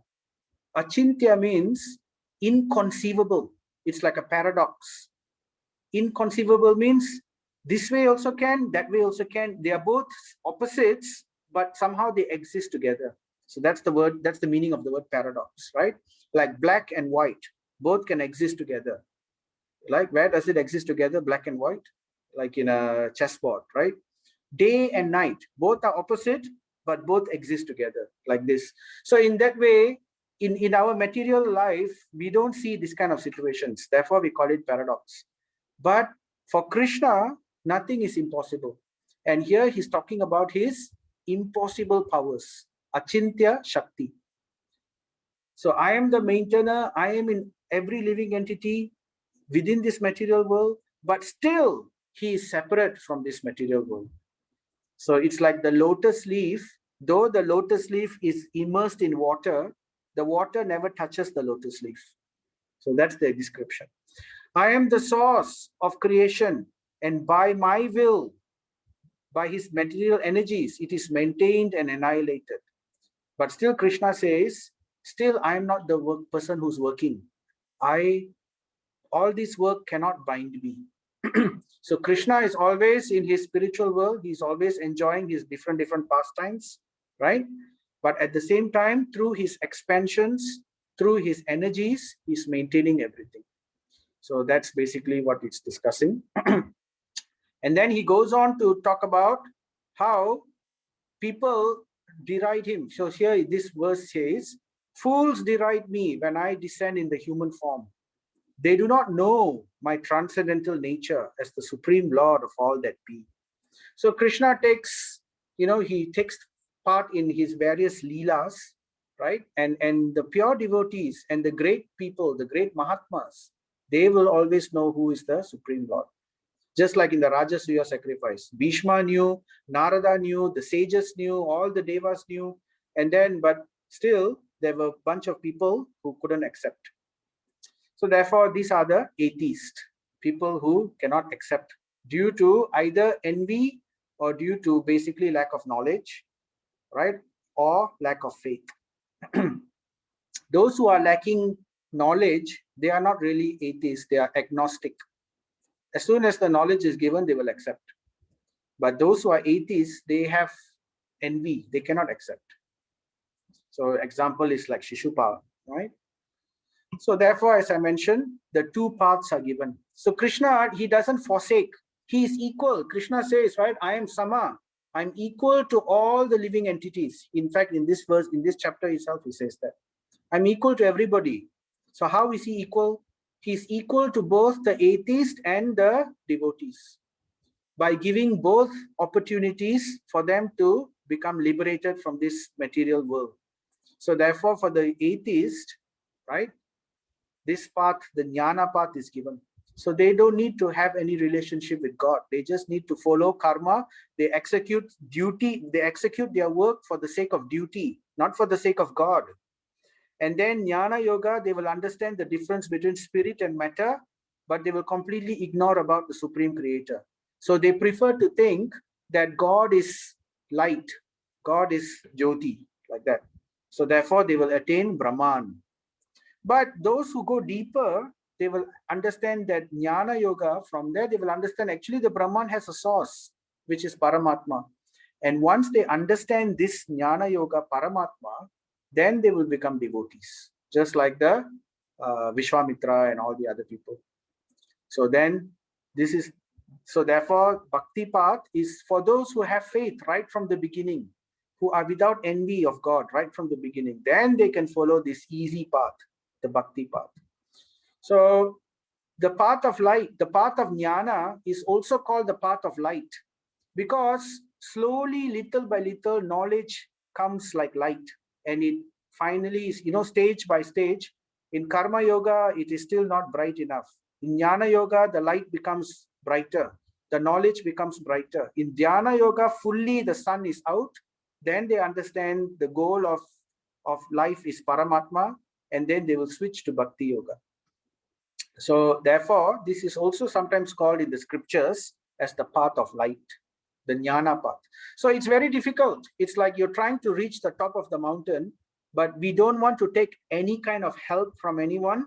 S1: Achintya means inconceivable. It's like a paradox. Inconceivable means this way also can, that way also can. They are both opposites, but somehow they exist together. So that's the word, that's the meaning of the word paradox, right? Like black and white, both can exist together. Like where does it exist together, black and white? Like in a chessboard, right? Day and night, both are opposite, but both exist together like this. So in that way, in our material life, we don't see this kind of situations. Therefore, we call it paradox. But for Krishna, nothing is impossible. And here he's talking about his impossible powers, Achintya Shakti. So I am the maintainer, I am in every living entity within this material world, but still he is separate from this material world. So it's like the lotus leaf, though the lotus leaf is immersed in water, the water never touches the lotus leaf. So that's the description. I am the source of creation, and by my will, by his material energies, it is maintained and annihilated. But still Krishna says, still I am not the person who's working. I all this work cannot bind me. So Krishna is always in his spiritual world. He's always enjoying his different pastimes, right? But at the same time, through his expansions, through his energies, he's maintaining everything. So that's basically what it's discussing. And then he goes on to talk about how people deride him. So here this verse says, fools deride me when I descend in the human form. They do not know my transcendental nature as the supreme Lord of all that be. So Krishna takes, he takes part in his various leelas, right? And the pure devotees and the great people, the great Mahatmas, they will always know who is the supreme Lord. Just like in the Rajasuya sacrifice, Bhishma knew, Narada knew, the sages knew, all the devas knew, and then, but still, there were a bunch of people who couldn't accept. So therefore, these are the atheists, people who cannot accept due to either envy or due to basically lack of knowledge, right? Or lack of faith. Those who are lacking knowledge, they are not really atheists, they are agnostic. As soon as the knowledge is given, they will accept. But those who are atheists, they have envy, they cannot accept. So example is like Shishupal, right? So therefore, as I mentioned, the two paths are given. So Krishna, he doesn't forsake. He is equal. Krishna says, right, I am Sama. I'm equal to all the living entities. In fact, in this verse, in this chapter itself, he says that. I'm equal to everybody. So how is he equal? He's equal to both the atheist and the devotees by giving both opportunities for them to become liberated from this material world. So therefore, for the atheist, right, this path, the jnana path is given. So they don't need to have any relationship with God. They just need to follow karma. They execute duty. They execute their work for the sake of duty, not for the sake of God. And then jnana yoga, they will understand the difference between spirit and matter, but they will completely ignore about the supreme creator. So they prefer to think that God is light, God is jyoti, like that. So therefore they will attain Brahman. But those who go deeper, they will understand that jnana yoga. From there, they will understand actually the Brahman has a source, which is Paramatma. And once they understand this jnana yoga, Paramatma, then they will become devotees, just like the Vishwamitra and all the other people. So then this is, so therefore bhakti path is for those who have faith right from the beginning, who are without envy of God right from the beginning. Then they can follow this easy path, the bhakti path. So the path of light, the path of jnana is also called the path of light, because slowly, little by little, knowledge comes like light, and it finally is, stage by stage. In karma yoga, it is still not bright enough. In jnana yoga, the light becomes brighter, the knowledge becomes brighter. In dhyana yoga, fully the sun is out. Then they understand the goal of life is Paramatma, and then they will switch to bhakti yoga. So therefore, this is also sometimes called in the scriptures as the path of light, the jnana path. So it's very difficult. It's like you're trying to reach the top of the mountain, but we don't want to take any kind of help from anyone.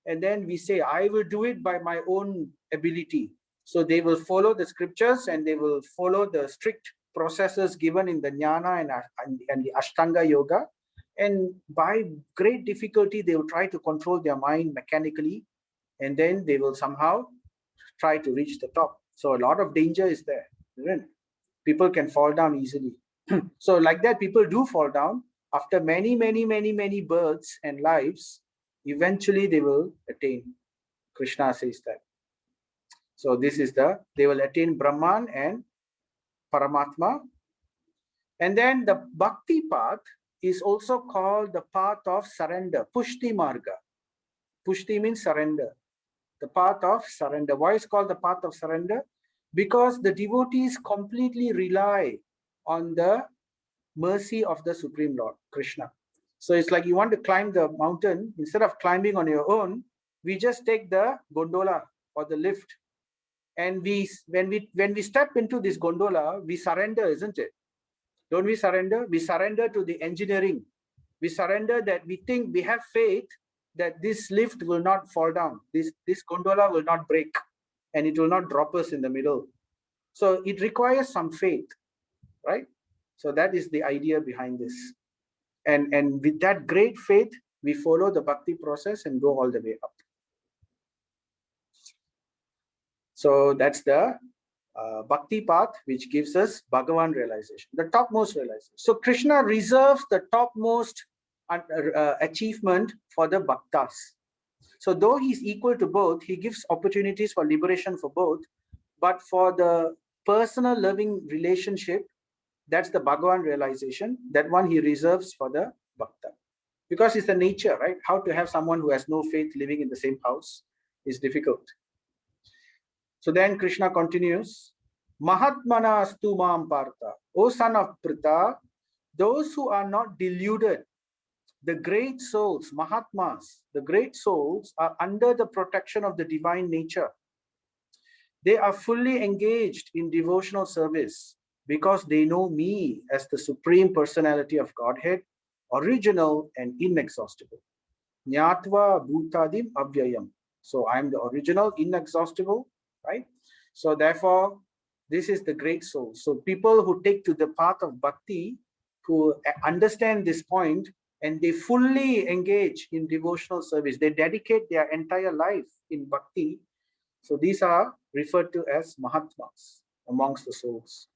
S1: And then we say, I will do it by my own ability. So they will follow the scriptures and they will follow the strict processes given in the jnana and the Ashtanga yoga. And by great difficulty, they will try to control their mind mechanically, and then they will somehow try to reach the top. So a lot of danger is there. People can fall down easily. So like that, people do fall down. After many births and lives, eventually they will attain. Krishna says that. So this is they will attain Brahman and Paramatma. And then the bhakti path is also called the path of surrender, Pushti Marga. Pushti means surrender. The path of surrender. Why is it called the path of surrender? Because the devotees completely rely on the mercy of the Supreme Lord, Krishna. So it's like you want to climb the mountain, instead of climbing on your own, we just take the gondola or the lift. And when we step into this gondola, we surrender, isn't it? Don't we surrender? We surrender to the engineering. We surrender that we think we have faith that this lift will not fall down, this gondola will not break, and it will not drop us in the middle. So it requires some faith, right? So that is the idea behind this. And with that great faith, we follow the bhakti process and go all the way up. So that's the bhakti path, which gives us Bhagavan realization, the topmost realization. So Krishna reserves the topmost achievement for the bhaktas. So though he's equal to both, he gives opportunities for liberation for both, but for the personal loving relationship, that's the Bhagavan realization, that one he reserves for the bhakta. Because it's the nature, right? How to have someone who has no faith living in the same house is difficult. So then Krishna continues, Mahatmana astu mam partha, O son of Pritha, those who are not deluded, the great souls, Mahatmas, the great souls are under the protection of the divine nature. They are fully engaged in devotional service because they know me as the Supreme Personality of Godhead, original and inexhaustible. Nyatva bhutadim avyayam. So I'm the original, inexhaustible, right? So therefore, this is the great soul. So people who take to the path of bhakti, who understand this point, and they fully engage in devotional service, they dedicate their entire life in bhakti. So these are referred to as Mahatmas amongst the souls.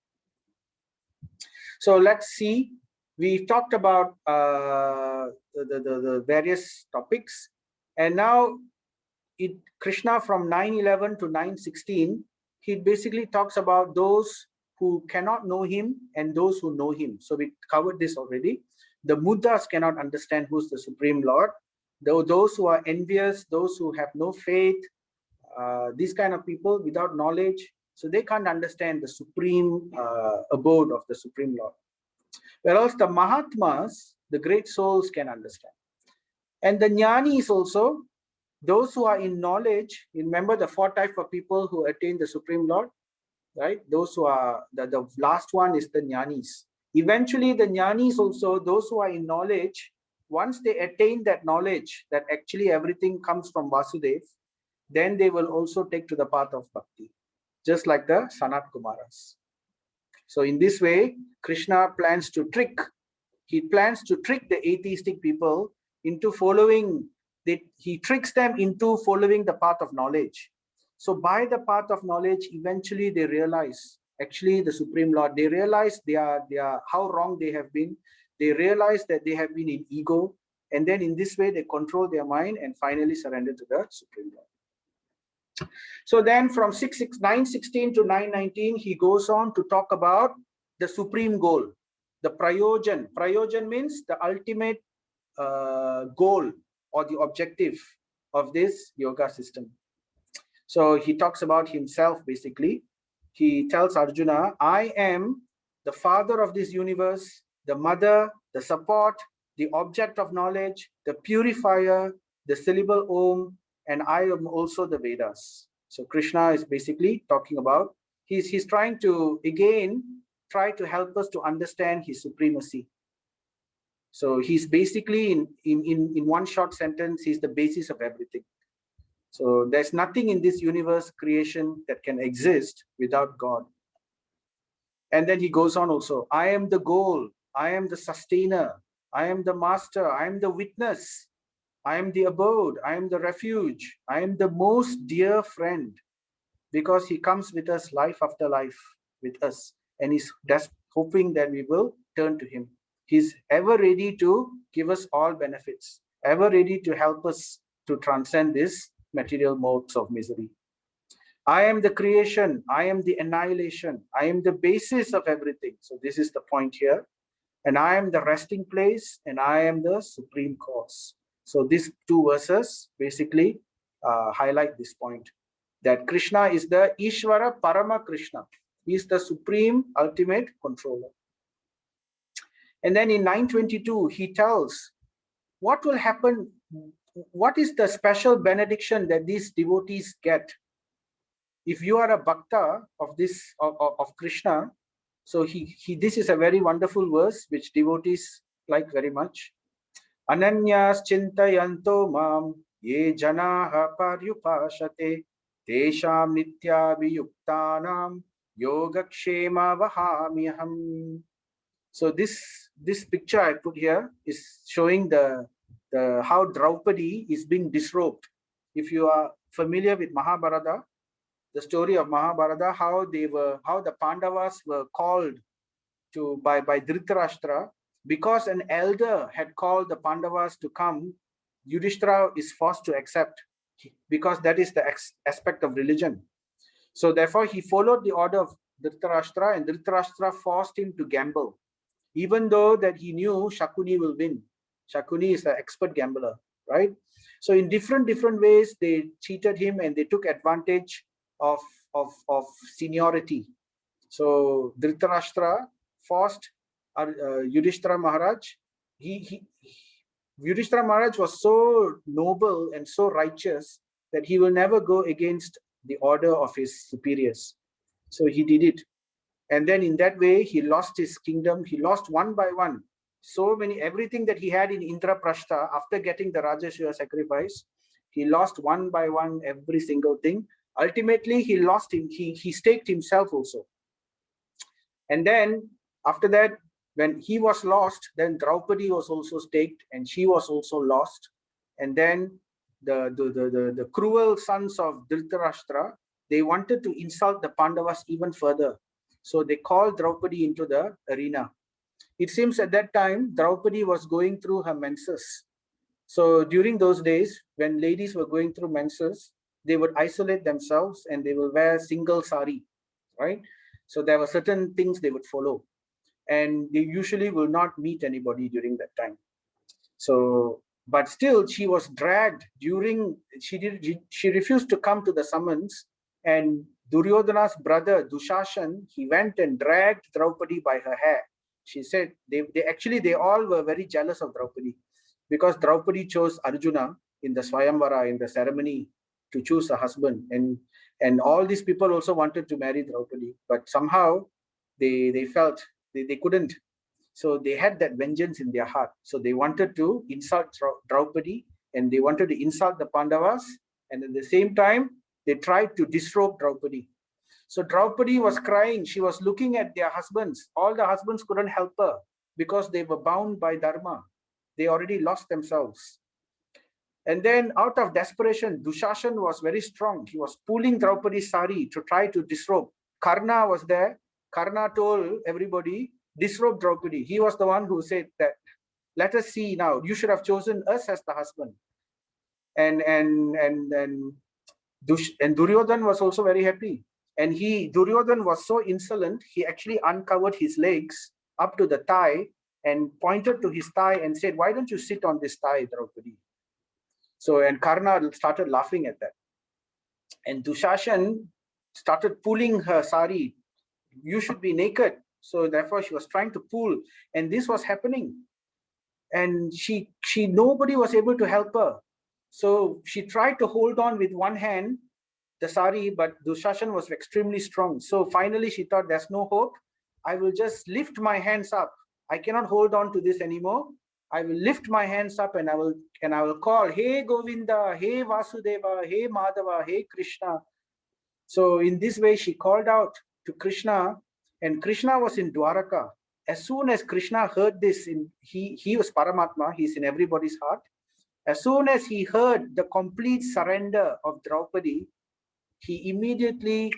S1: So let's see. We've talked about the various topics, and now Krishna from 9:11 to 9:16, he basically talks about those who cannot know him and those who know him. So we covered this already. The Muddhas cannot understand who's the Supreme Lord. Those who are envious, those who have no faith, these kind of people without knowledge, so they can't understand the supreme abode of the Supreme Lord. Whereas the Mahatmas, the great souls, can understand. And the Jnanis also, those who are in knowledge, remember the four types of people who attain the Supreme Lord, right? Those who are, the last one is the Jnanis. Eventually the Jnanis also, those who are in knowledge, once they attain that knowledge, that actually everything comes from Vasudev, then they will also take to the path of bhakti, just like the Sanat Kumaras. So in this way, Krishna plans to trick, he plans to trick the atheistic people into following, he tricks them into following the path of knowledge. So by the path of knowledge, eventually they realize, actually the Supreme Lord, they realize they are how wrong they have been. They realize that they have been in ego. And then in this way, they control their mind and finally surrender to the Supreme Lord. So then from 9:16 to 9:19, he goes on to talk about the supreme goal, the prayojan. Prayojan means the ultimate goal or the objective of this yoga system. So he talks about himself basically. He tells Arjuna, I am the father of this universe, the mother, the support, the object of knowledge, the purifier, the syllable Om, and I am also the Vedas. So Krishna is basically talking about, he's trying to, again, try to help us to understand his supremacy. So he's basically, in one short sentence, he's the basis of everything. So there's nothing in this universe creation that can exist without God. And then he goes on also, I am the goal, I am the sustainer, I am the master, I am the witness, I am the abode, I am the refuge, I am the most dear friend, because he comes with us life after life with us, and he's just hoping that we will turn to him. He's ever ready to give us all benefits, ever ready to help us to transcend this material modes of misery. I am the creation, I am the annihilation, I am the basis of everything. So this is the point here. And I am the resting place, and I am the supreme cause. So these two verses basically highlight this point, that Krishna is the Ishvara Parama Krishna. He is the supreme ultimate controller. And then in 9:22, he tells what will happen, what is the special benediction that these devotees get. If you are a bhakta of this of Krishna, so this is a very wonderful verse which devotees like very much. Ananyas chintayanto mam ye janaha paryupashate tesham nityabhiyuktanam yogakshema vahamyaham. So this picture I put here is showing the how Draupadi is being disrobed. If you are familiar with Mahabharata, the story of Mahabharata, how the Pandavas were called to by Dhritarashtra, because an elder had called the Pandavas to come. Yudhishthira is forced to accept, because that is the aspect of religion. So therefore, he followed the order of Dhritarashtra, and Dhritarashtra forced him to gamble, even though that he knew Shakuni will win. Shakuni is an expert gambler, right? So in different ways, they cheated him and they took advantage of seniority. So Dhritarashtra forced Yudhishthira Maharaj. Yudhishthira Maharaj was so noble and so righteous that he will never go against the order of his superiors. So he did it. And then in that way, he lost his kingdom. He lost one by one. So many, everything that he had in Indraprastha, after getting the Rajasuya sacrifice, he lost one by one every single thing. Ultimately, he lost him. He staked himself also. And then after that, when he was lost, then Draupadi was also staked and she was also lost. And then the cruel sons of Dhritarashtra, they wanted to insult the Pandavas even further. So they called Draupadi into the arena. It seems at that time, Draupadi was going through her menses. So during those days, when ladies were going through menses, they would isolate themselves and they will wear single sari, right? So there were certain things they would follow. And they usually will not meet anybody during that time. So, but still she was dragged during, she refused to come to the summons, and Duryodhana's brother Dushashan, he went and dragged Draupadi by her hair. She said they all were very jealous of Draupadi, because Draupadi chose Arjuna in the Swayamvara, in the ceremony, to choose a husband, and all these people also wanted to marry Draupadi, but somehow they felt they couldn't. So they had that vengeance in their heart. So they wanted to insult Draupadi, and they wanted to insult the Pandavas, and at the same time, they tried to disrobe Draupadi. So Draupadi was crying. She was looking at their husbands. All the husbands couldn't help her because they were bound by Dharma. They already lost themselves. And then out of desperation, Dushashan was very strong. He was pulling Draupadi's sari to try to disrobe. Karna was there. Karna told everybody, disrobe Draupadi. He was the one who said that, let us see now, you should have chosen us as the husband. And Duryodhan was also very happy. And Duryodhan was so insolent, he actually uncovered his legs up to the thigh and pointed to his thigh and said, why don't you sit on this thigh, Draupadi? So, and Karna started laughing at that. And Dushashan started pulling her sari. You should be naked. So therefore she was trying to pull, and this was happening. And nobody was able to help her. So she tried to hold on with one hand, the sari, but Dushashan was extremely strong. So finally she thought, there's no hope. I will just lift my hands up. I cannot hold on to this anymore. I will lift my hands up and I will call, hey Govinda, hey Vasudeva, hey Madhava, hey Krishna. So in this way, she called out to Krishna, and Krishna was in Dwaraka. As soon as Krishna heard this, he was Paramatma, he's in everybody's heart. As soon as he heard the complete surrender of Draupadi, he immediately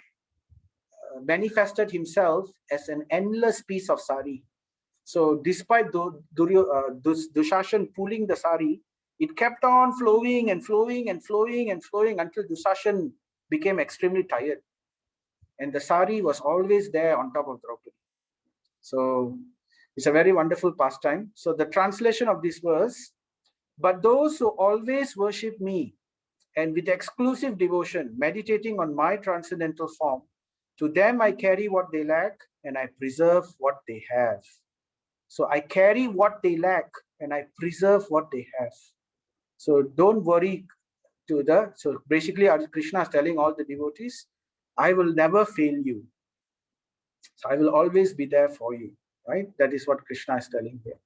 S1: manifested himself as an endless piece of sari. So despite Dushashan pulling the sari, it kept on flowing and flowing and flowing and flowing until Dushashan became extremely tired. And the sari was always there on top of Draupadi. So it's a very wonderful pastime. So the translation of this verse, but those who always worship me and with exclusive devotion, meditating on my transcendental form, to them I carry what they lack and I preserve what they have. So I carry what they lack and I preserve what they have. So don't worry so basically Krishna is telling all the devotees, I will never fail you. So I will always be there for you, right? That is what Krishna is telling here.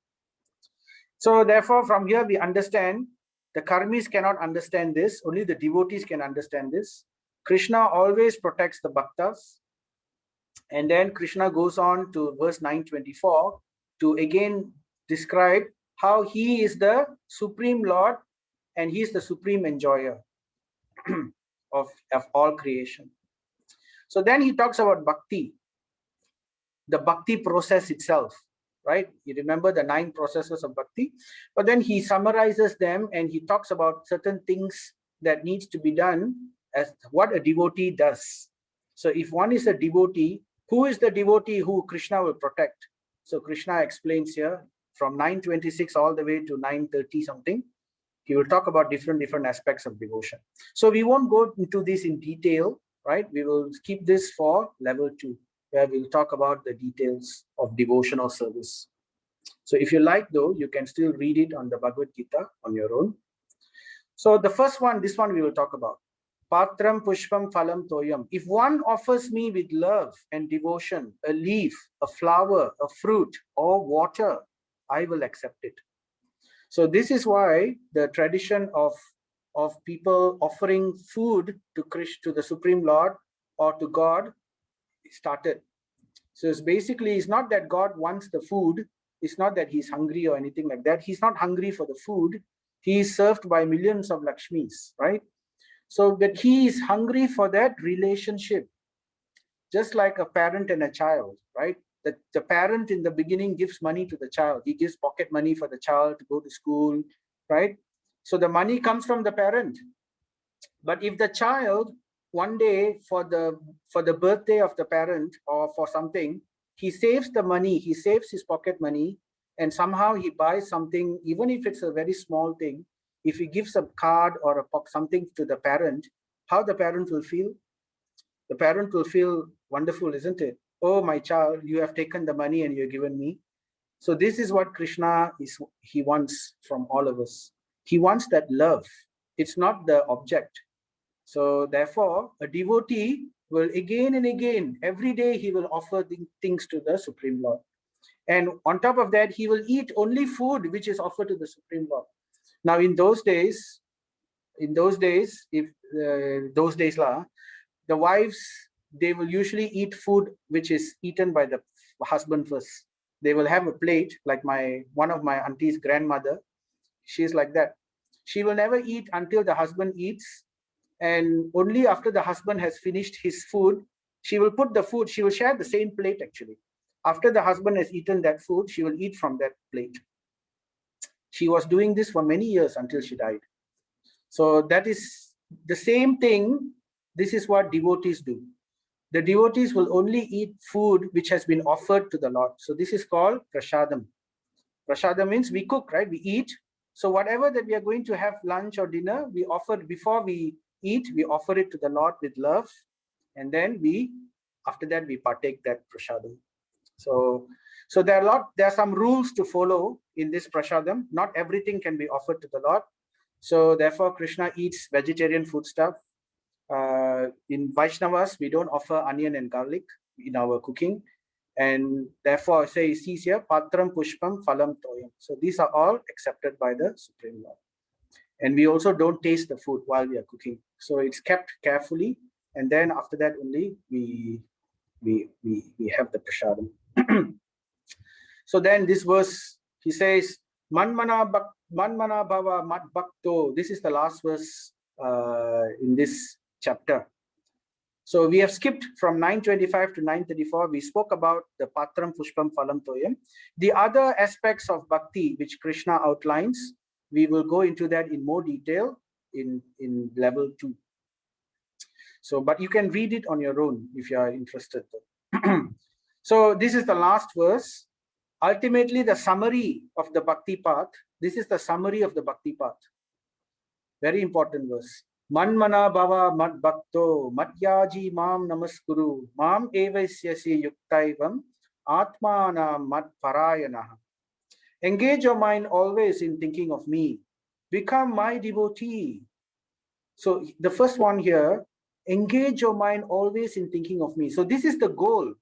S1: So therefore, from here we understand the karmis cannot understand this, only the devotees can understand this. Krishna always protects the bhaktas. And then Krishna goes on to verse 924 to again describe how he is the supreme Lord and he is the supreme enjoyer of all creation. So then he talks about bhakti, the bhakti process itself, right? You remember the 9 processes of bhakti, but then he summarizes them and he talks about certain things that needs to be done as what a devotee does. So if one is a devotee, who is the devotee who Krishna will protect? So Krishna explains here from 926 all the way to 930 something. He will talk about different aspects of devotion. So we won't go into this in detail, right? We will keep this for level 2, where we'll talk about the details of devotional service. So if you like, though, you can still read it on the Bhagavad Gita on your own. So the first one, this one we will talk about. Patram pushpam phalam toyam. If one offers me with love and devotion a leaf, a flower, a fruit, or water, I will accept it. So this is why the tradition of people offering food to Krishna, to the Supreme Lord or to God started. So it's basically, it's not that God wants the food. It's not that he's hungry or anything like that. He's not hungry for the food. He is served by millions of Lakshmis, right? So that he is hungry for that relationship, just like a parent and a child, right? The parent in the beginning gives money to the child. He gives pocket money for the child to go to school, right? So the money comes from the parent. But if the child one day for the birthday of the parent or for something, he saves the money, he saves his pocket money, and somehow he buys something, even if it's a very small thing, if he gives a card or something to the parent, how the parent will feel? The parent will feel wonderful, isn't it? Oh, my child, you have taken the money and you've given me. So this is what Krishna he wants from all of us. He wants that love. It's not the object. So therefore, a devotee will again and again, every day he will offer things to the Supreme Lord. And on top of that, he will eat only food which is offered to the Supreme Lord. Now, in those days, if those days the wives, they will usually eat food which is eaten by the husband first. They will have a plate, like one of my auntie's grandmother. She's like that. She will never eat until the husband eats, and only after the husband has finished his food, she will put the food, she will share the same plate actually. After the husband has eaten that food, she will eat from that plate. She was doing this for many years until she died. So that is the same thing. This is what devotees do. The devotees will only eat food which has been offered to the Lord. So this is called prasadam. Prasadam means we cook, right? We eat. So whatever that we are going to have lunch or dinner, we offer before we eat, we offer it to the Lord with love. And then after that, we partake that prasadam. So there are some rules to follow in this prasadam. Not everything can be offered to the Lord. So therefore, Krishna eats vegetarian foodstuff. In Vaishnavas, we don't offer onion and garlic in our cooking. And therefore, it sees here, Patram Pushpam Phalam Toyam. So these are all accepted by the Supreme Lord. And we also don't taste the food while we are cooking. So it's kept carefully. And then after that only, we have the prasadam. So then this verse, he says, Manmana Bhava Mat Bhakto. This is the last verse in this chapter. So we have skipped from 925 to 934. We spoke about the Patram Pushpam Phalam Toyam. The other aspects of bhakti which Krishna outlines, we will go into that in more detail in level 2. So, but you can read it on your own if you are interested. So this is the last verse. Ultimately, the summary of the bhakti path. This is the summary of the bhakti path. Very important verse. Manmana bhava mat bhakto matyaji mam namaskuru mam evasyasi yuktaivam atmana mat parayana. Engage your mind always in thinking of me. Become my devotee. So the first one here, engage your mind always in thinking of me. So this is the goal.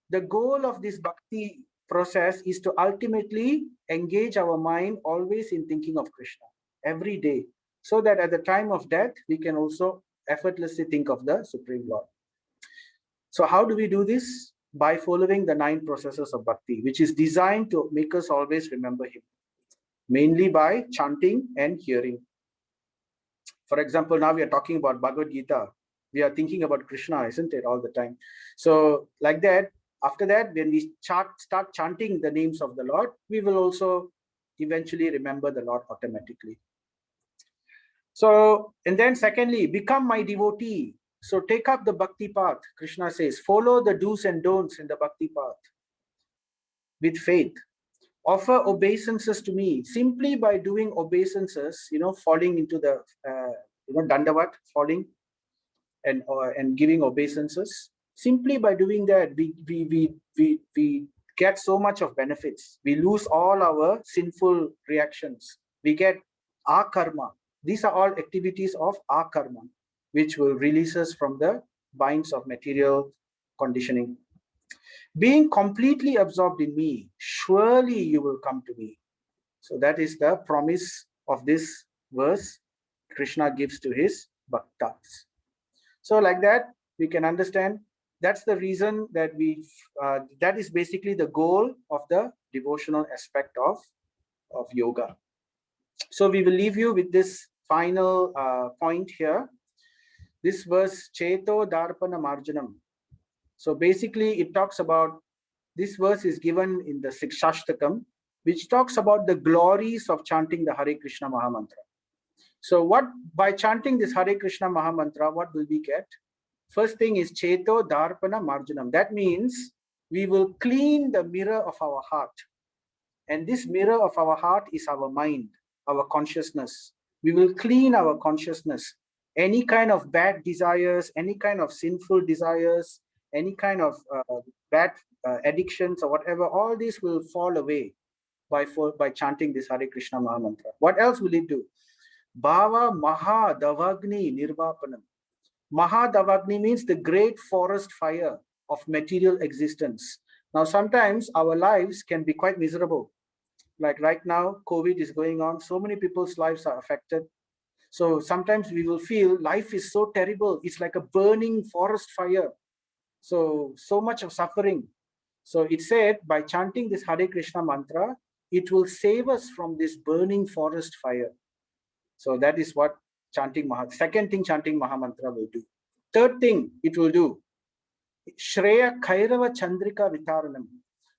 S1: The goal of this bhakti process is to ultimately engage our mind always in thinking of Krishna every day, so that at the time of death, we can also effortlessly think of the Supreme Lord. So how do we do this? By following the 9 processes of bhakti, which is designed to make us always remember him, mainly by chanting and hearing. For example, now we are talking about Bhagavad Gita. We are thinking about Krishna, isn't it, all the time? So like that, after that, when we start chanting the names of the Lord, we will also eventually remember the Lord automatically. So, and then secondly, become my devotee. So take up the bhakti path. Krishna says, follow the do's and don'ts in the bhakti path with faith. Offer obeisances to me. Simply by doing obeisances, falling into the, dandavat, falling and giving obeisances. Simply by doing that, we get so much of benefits. We lose all our sinful reactions. We get our karma. These are all activities of our karma, which will release us from the binds of material conditioning. Being completely absorbed in me, surely you will come to me. So that is the promise of this verse Krishna gives to his bhaktas. So like that, we can understand that's the reason that that is basically the goal of the devotional aspect of yoga. So we will leave you with this final point here. This verse, Cheto Darpana Marjanam. So basically it talks about, this verse is given in the Sikshashtakam, which talks about the glories of chanting the Hare Krishna Mahamantra. So by chanting this Hare Krishna Mahamantra, what will we get? First thing is Cheto Darpana Marjanam. That means we will clean the mirror of our heart. And this mirror of our heart is our mind, our consciousness. We will clean our consciousness. Any kind of bad desires, any kind of sinful desires, any kind of bad addictions or whatever, all this will fall away by chanting this Hare Krishna Mahamantra. What else will it do? Bhava Maha Davagni Nirvapanam. Mahadavagni means the great forest fire of material existence. Now, sometimes our lives can be quite miserable. Like right now, COVID is going on. So many people's lives are affected. So sometimes we will feel life is so terrible. It's like a burning forest fire. So much of suffering. So it said by chanting this Hare Krishna mantra, it will save us from this burning forest fire. So that is what second thing chanting Mahamantra will do. Third thing it will do, Shreya Kairava Chandrika Vitaranam.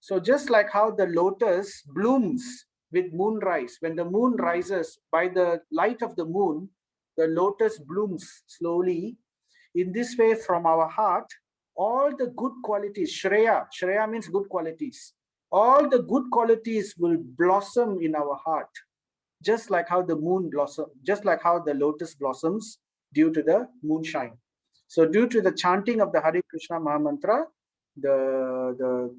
S1: So just like how the lotus blooms with moonrise, when the moon rises, by the light of the moon, the lotus blooms slowly. In this way, from our heart, all the good qualities, Shreya means good qualities, all the good qualities will blossom in our heart. Just like how the moon blossoms, just like how the lotus blossoms due to the moonshine. So due to the chanting of the Hare Krishna Mahamantra, the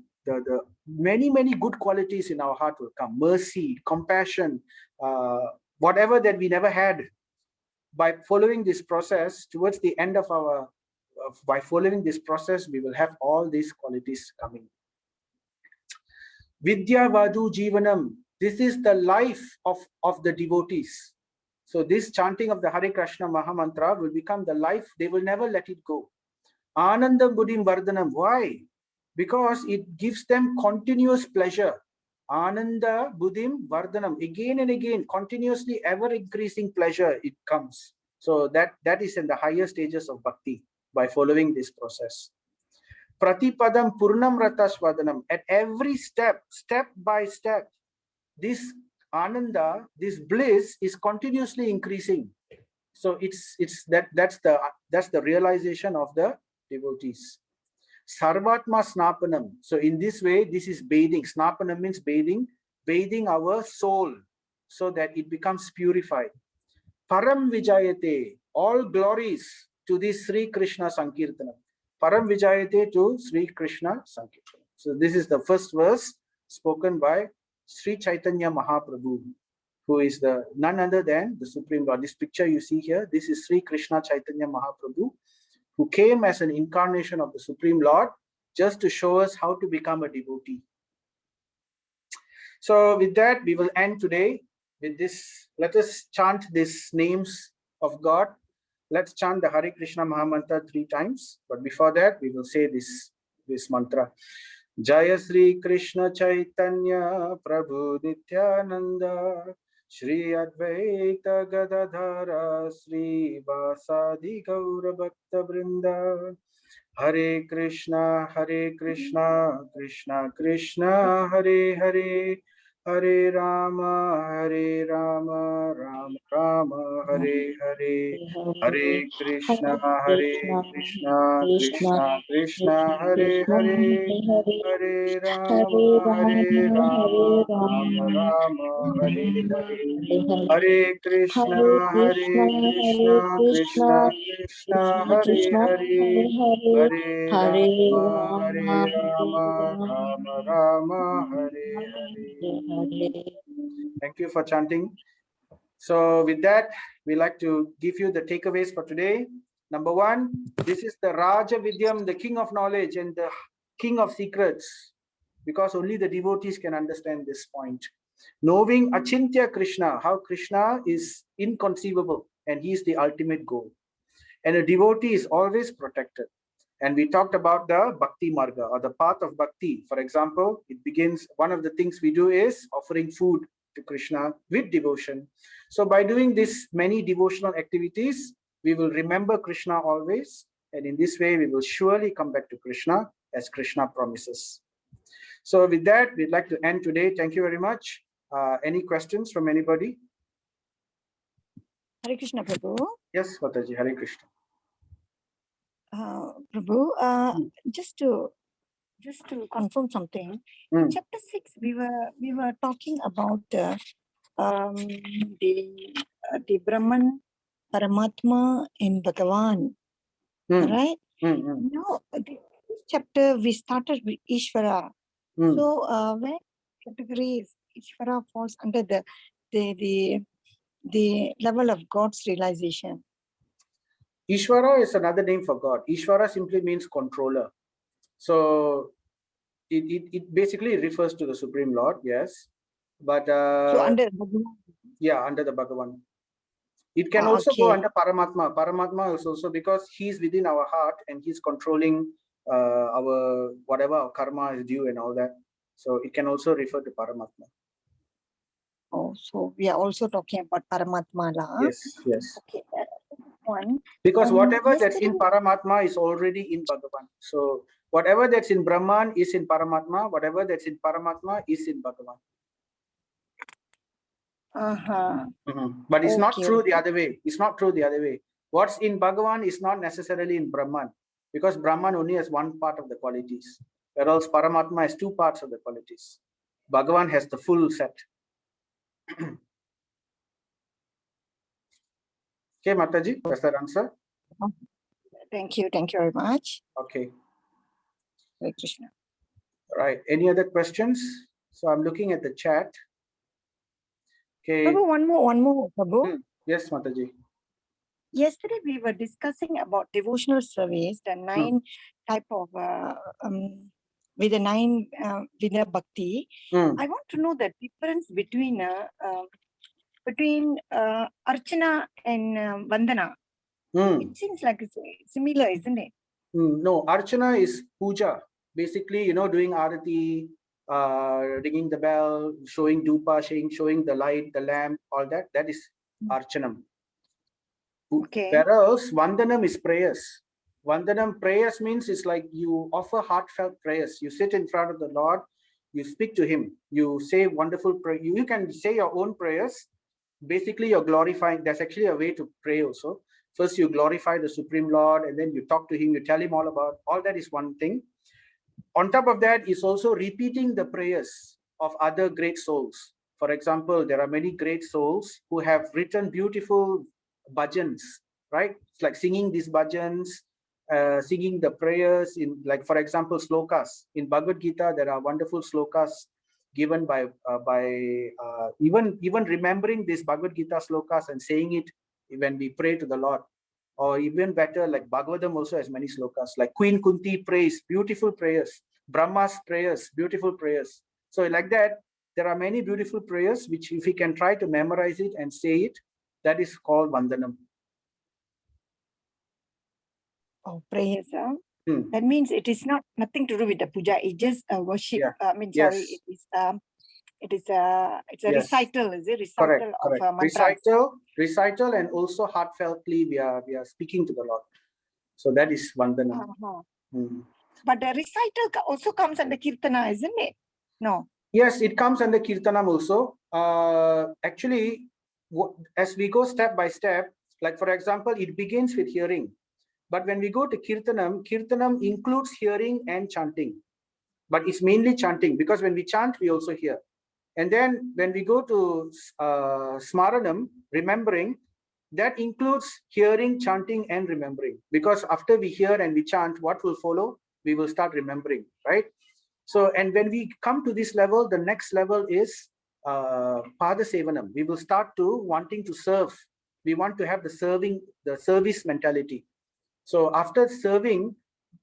S1: many good qualities in our heart will come. Mercy, compassion, whatever that we never had. By following this process, towards the end of by following this process, we will have all these qualities coming. Vidya Vadu Jivanam. This is the life of the devotees. So this chanting of the Hare Krishna Mahamantra will become the life. They will never let it go. Anandam Buddhim Vardhanam. Why? Because it gives them continuous pleasure. Ananda Buddhim Vardhanam. Again and again, continuously ever increasing pleasure it comes. So that is in the higher stages of bhakti by following this process. Pratipadam Purnam Ratasvadanam. At every step by step, this Ananda, this bliss is continuously increasing. So that's the realization of the devotees. Sarvatma Snapanam. So in this way, this is bathing. Snapanam means bathing our soul so that it becomes purified. Param Vijayate. All glories to this Sri Krishna Sankirtanam. Param Vijayate to Sri Krishna Sankirtanam. So this is the first verse spoken by Sri Chaitanya Mahaprabhu, who is none other than the Supreme Lord. This picture you see here, this is Sri Krishna Chaitanya Mahaprabhu, who came as an incarnation of the Supreme Lord just to show us how to become a devotee. So with that, we will end today with this. Let us chant these names of God. Let's chant the Hare Krishna Mahamantra 3 times. But before that, we will say this mantra. Jaya Sri Krishna Chaitanya Prabhu Nityananda Shri Advaita Gadadhara Sri Vasadi Gaura Bhakta Vrinda Hare Krishna Krishna Krishna Hare Hare Hare Rama Rama Rama Hare Hare Hare Krishna Krishna Krishna Krishna Hare Hare Hare Rama Rama Rama Hare Hare Hare Krishna Krishna Krishna Hare Hare Hare Rama Rama Hare Hare. Thank you for chanting. So with that, we like to give you the takeaways for today. Number 1, this is the Raja Vidyam, the king of knowledge and the king of secrets, because only the devotees can understand this point. Knowing Achintya Krishna, how Krishna is inconceivable and he is the ultimate goal. And a devotee is always protected. And we talked about the Bhakti Marga or the path of Bhakti. For example, it begins, one of the things we do is offering food to Krishna with devotion. So by doing these many devotional activities, we will remember Krishna always. And in this way, we will surely come back to Krishna as Krishna promises. So with that, we'd like to end today. Thank you very much. Any questions from anybody?
S2: Hare Krishna, Prabhu.
S1: Yes, Mataji, Hare Krishna.
S2: Prabhu, just to confirm something, in chapter 6 we were talking about the Brahman, Paramatma, and Bhagavan, right? Now, this chapter we started with Ishvara. So, where category Ishvara falls under the level of God's realization?
S1: Ishvara is another name for God. Ishvara simply means controller. So it basically refers to the Supreme Lord, yes. But
S2: so under Bhagavan.
S1: Yeah, under the Bhagavan. It can also go under Paramatma. Paramatma is also because he's within our heart and he's controlling our whatever our karma is due and all that. So it can also refer to Paramatma.
S2: Oh, so we are also talking about Paramatma.
S1: Yes, yes.
S2: Okay, one.
S1: Because whatever that's in Paramatma is already in Bhagavan. So whatever that's in Brahman is in Paramatma. Whatever that's in Paramatma is in Bhagavan. But it's not true the other way. It's not true the other way. What's in Bhagavan is not necessarily in Brahman, because Brahman only has one part of the qualities, whereas Paramatma has two parts of the qualities. Bhagavan has the full set. Okay, Mataji, does that answer?
S2: Thank you very much.
S1: Okay.
S2: Hare Krishna.
S1: Right. Any other questions? So I'm looking at the chat. Okay.
S2: Prabhu, one more, Prabhu.
S1: Yes, Mataji.
S2: Yesterday we were discussing about devotional service, the 9 type of with the 9 Vidya Bhakti. I want to know the difference between Archana and Vandana. It seems like it's similar, isn't it?
S1: No, Archana is puja. Basically, doing arati, ringing the bell, showing dupa, showing the light, the lamp, all that. That is Archanam.
S2: Okay.
S1: Whereas Vandanam is prayers. Vandanam prayers means it's like you offer heartfelt prayers. You sit in front of the Lord, you speak to him, you say wonderful prayer. You can say your own prayers. Basically, you're glorifying. There's actually a way to pray also. First, you glorify the Supreme Lord, and then you talk to him, you tell him all that is one thing. On top of that is also repeating the prayers of other great souls. For example, there are many great souls who have written beautiful bhajans, right? It's like singing these bhajans, singing the prayers in, like, for example, slokas. In Bhagavad Gita, there are wonderful slokas given by even remembering these Bhagavad Gita slokas and saying it when we pray to the Lord. Or even better, like Bhagavatam also has many slokas, like Queen Kunti prays, beautiful prayers. Brahma's prayers, beautiful prayers. So like that, there are many beautiful prayers, which if we can try to memorize it and say it, that is called Vandanam.
S2: Oh, prayers, huh? That means it is nothing to do with the puja. It's just a worship.
S1: Yeah.
S2: Sorry, it's a recital, is it? Recital
S1: correct,
S2: of
S1: correct.
S2: mantras.
S1: Recital, and also heartfeltly we are speaking to the Lord. So that is Vandanam.
S2: But the recital also comes under Kirtana, isn't it? No.
S1: Yes, it comes under Kirtanam also. Actually, as we go step by step, like for example, it begins with hearing. But when we go to Kirtanam, Kirtanam includes hearing and chanting. But it's mainly chanting, because when we chant, we also hear. And then when we go to Smaranam, remembering, that includes hearing, chanting, and remembering. Because after we hear and we chant, what will follow? We will start remembering, right? So, and when we come to this level, the next level is Pada Sevanam. We will start to wanting to serve. We want to have the service mentality. So after serving,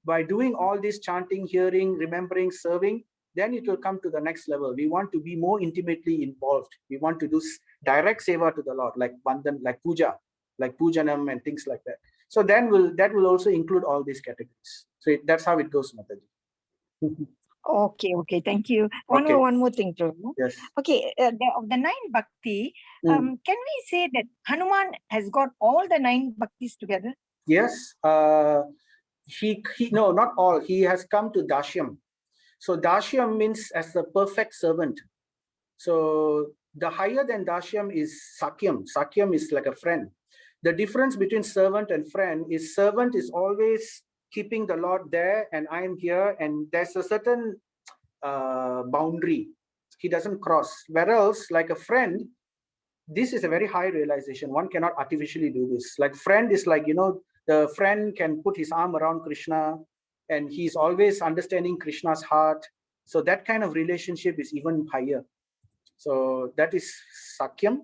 S1: by doing all this chanting, hearing, remembering, serving, then it will come to the next level. We want to be more intimately involved. We want to do direct seva to the Lord, like Bandhan, like puja, like pujanam and things like that. So then that will also include all these categories. So that's how it goes, Mataji.
S2: Okay, thank you. One more thing, Prabhu.
S1: Yes.
S2: Okay, of the 9 bhakti, can we say that Hanuman has got all the 9 bhaktis together?
S1: Yes. No, not all. He has come to Dashyam. So Dashyam means as the perfect servant. So the higher than Dashyam is Sakyam. Sakyam is like a friend. The difference between servant and friend is servant is always keeping the Lord there, and I am here, and there's a certain boundary he doesn't cross. Whereas like a friend, this is a very high realization. One cannot artificially do this. Like friend is like, the friend can put his arm around Krishna, and he's always understanding Krishna's heart. So that kind of relationship is even higher. So that is Sakyam.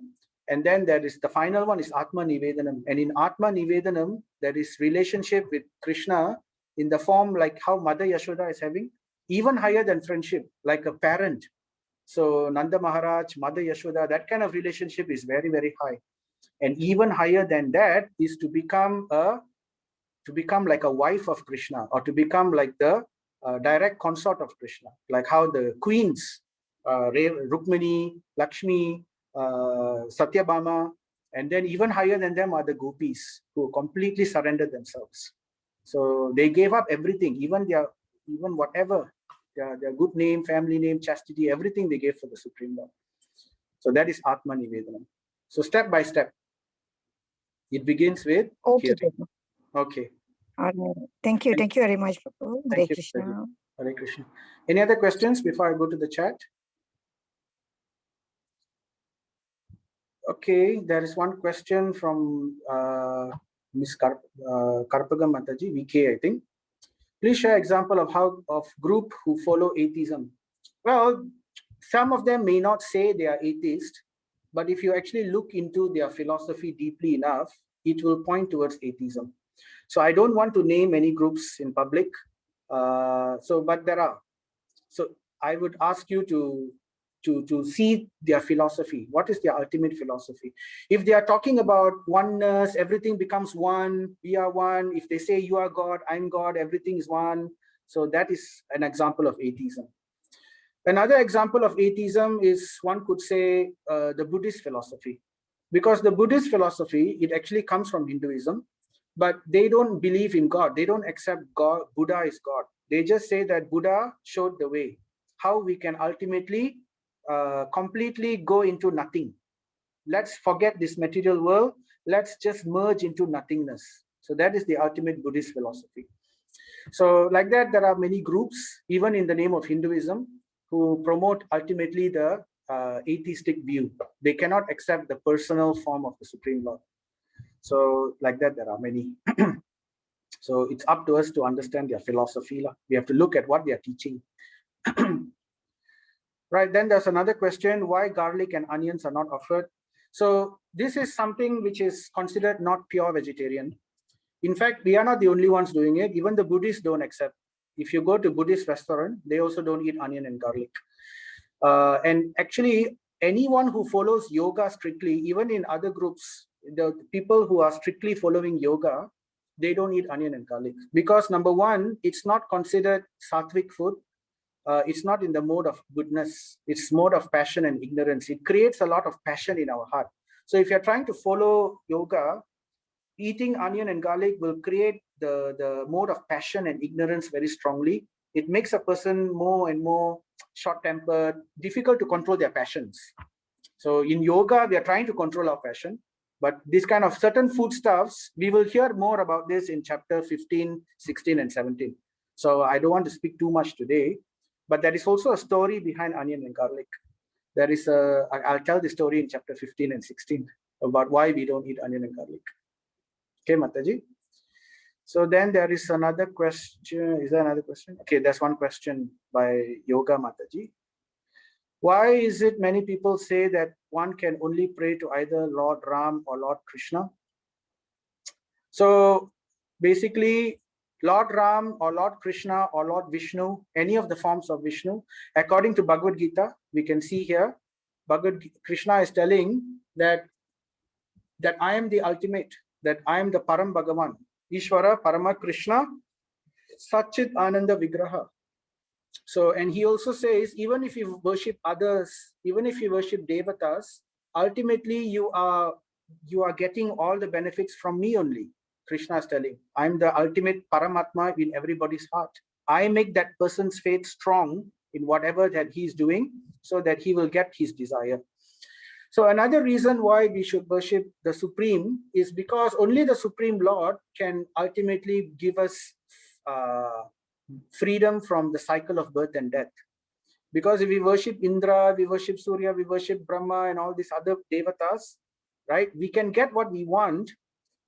S1: And then there is the final one is Atma Nivedanam. And in Atma Nivedanam, there is relationship with Krishna in the form like how Mother Yashoda is having, even higher than friendship, like a parent. So Nanda Maharaj, Mother Yashoda, that kind of relationship is very, very high. And even higher than that is to become like a wife of Krishna, or to become like the direct consort of Krishna, like how the queens, Rukmini, Lakshmi, Satyabhama, and then even higher than them are the gopis who completely surrendered themselves. So they gave up everything, even whatever, their good name, family name, chastity, everything they gave for the Supreme Lord. So that is Atma Nivedanam. So step by step, it begins with hearing. Okay.
S2: Thank you very much, Prabhu. Hare Krishna.
S1: Hare Krishna. Any other questions before I go to the chat? Okay, there is one question from Ms. Karpagam Mataji, VK, I think. Please share example of group who follow atheism. Well, some of them may not say they are atheist, but if you actually look into their philosophy deeply enough, it will point towards atheism. So I don't want to name any groups in public. But there are. So I would ask you to see their philosophy. What is their ultimate philosophy? If they are talking about oneness, everything becomes one, we are one. If they say you are God, I'm God, everything is one. So that is an example of atheism. Another example of atheism is, one could say, the Buddhist philosophy. Because the Buddhist philosophy, it actually comes from Hinduism, but they don't believe in God. They don't accept God. Buddha is God. They just say that Buddha showed the way, how we can ultimately completely go into nothing. Let's forget this material world. Let's just merge into nothingness. So that is the ultimate Buddhist philosophy. So like that, there are many groups, even in the name of Hinduism, who promote ultimately the atheistic view. They cannot accept the personal form of the Supreme Lord. So like that, there are many. So it's up to us to understand their philosophy. We have to look at what they are teaching. Right, then there's another question, why garlic and onions are not offered? So this is something which is considered not pure vegetarian. In fact, we are not the only ones doing it. Even the Buddhists don't accept. If you go to Buddhist restaurant, they also don't eat onion and garlic. And actually, anyone who follows yoga strictly, even in other groups, the people who are strictly following yoga, they don't eat onion and garlic. Because number one, it's not considered sattvic food. It's not in the mode of goodness. It's mode of passion and ignorance. It creates a lot of passion in our heart. So if you're trying to follow yoga, eating onion and garlic will create the mode of passion and ignorance very strongly. It makes a person more and more short-tempered, difficult to control their passions. So in yoga, we are trying to control our passion, but this kind of certain foodstuffs, we will hear more about this in chapter 15, 16, and 17. So I don't want to speak too much today, but there is also a story behind onion and garlic. I'll tell the story in chapter 15 and 16 about why we don't eat onion and garlic. Okay, Mataji. So then there is another question. Is there another question? Okay, there's one question by Yoga Mataji. Why is it many people say that one can only pray to either Lord Ram or Lord Krishna? So basically, Lord Ram or Lord Krishna or Lord Vishnu, any of the forms of Vishnu, according to Bhagavad Gita, we can see here, Krishna is telling that I am the ultimate, that I am the Param Bhagavan, Ishvara Parama Krishna, Satchit Ananda Vigraha. So, and he also says, even if you worship others, even if you worship devatas, ultimately you are getting all the benefits from me only. Krishna is telling, I'm the ultimate Paramatma in everybody's heart. I make that person's faith strong in whatever that he's doing so that he will get his desire. So another reason why we should worship the Supreme is because only the Supreme Lord can ultimately give us freedom from the cycle of birth and death. Because if we worship Indra, we worship Surya, we worship Brahma and all these other devatas, right? We can get what we want,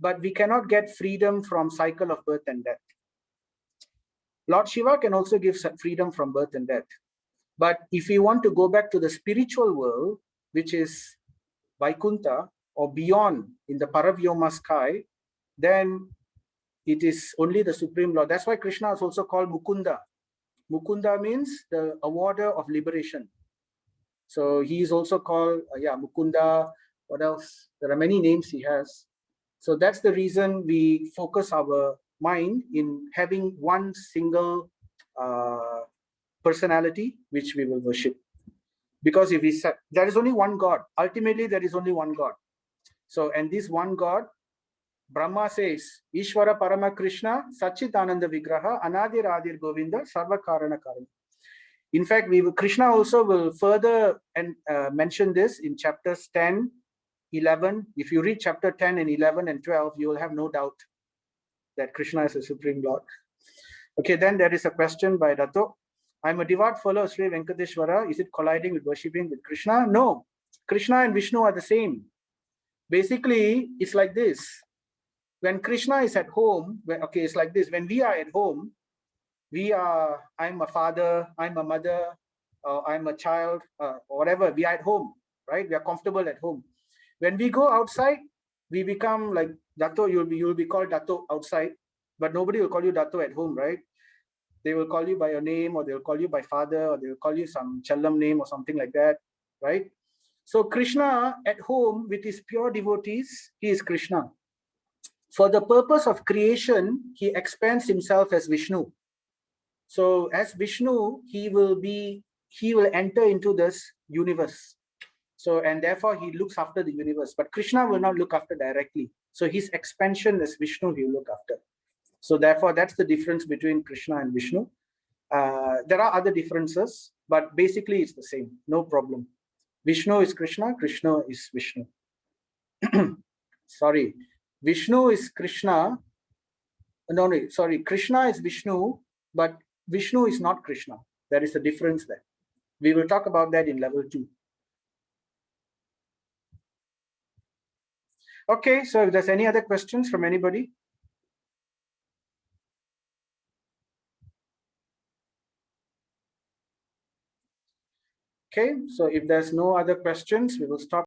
S1: but we cannot get freedom from cycle of birth and death. Lord Shiva can also give freedom from birth and death. But if we want to go back to the spiritual world, which is Vaikuntha or beyond in the Paravyoma sky, then it is only the Supreme Lord. That's why Krishna is also called Mukunda. Mukunda means the awarder of liberation. So he is also called, Mukunda. What else? There are many names he has. So that's the reason we focus our mind in having one single personality which we will worship. Because if we said there is only one God, ultimately there is only one God. So, and this one God, Brahma says, Ishvara Parama Krishna, Satchitananda Vigraha, Anadir Adir Govinda, Sarva Karana Karana. In fact, Krishna also will further mention this in chapters 10, 11. If you read chapter 10 and 11 and 12, you will have no doubt that Krishna is the Supreme Lord. Okay, then there is a question by Dato. I'm a devout follower of Sri Venkateshwara. Is it colliding with worshipping with Krishna? No. Krishna and Vishnu are the same. Basically, it's like this. When Krishna is at home, it's like this. When we are at home, I'm a father, I'm a mother, I'm a child, whatever. We are at home, right? We are comfortable at home. When we go outside, we become like Dato. You'll be called Dato outside, but nobody will call you Dato at home, right? They will call you by your name, or they'll call you by father, or they'll call you some Chellam name or something like that, right? So Krishna at home with his pure devotees, he is Krishna. For the purpose of creation, he expands himself as Vishnu. So as Vishnu, he will enter into this universe. So, and therefore he looks after the universe, but Krishna will not look after directly. So his expansion as Vishnu, he will look after. So therefore, that's the difference between Krishna and Vishnu. There are other differences, but basically it's the same, no problem. Vishnu is Krishna, Krishna is Vishnu. Sorry, Vishnu is Krishna. No, sorry, Krishna is Vishnu, but Vishnu is not Krishna. There is a difference there. We will talk about that in level 2. Okay, so if there's any other questions from anybody? Okay, so if there's no other questions, we will stop.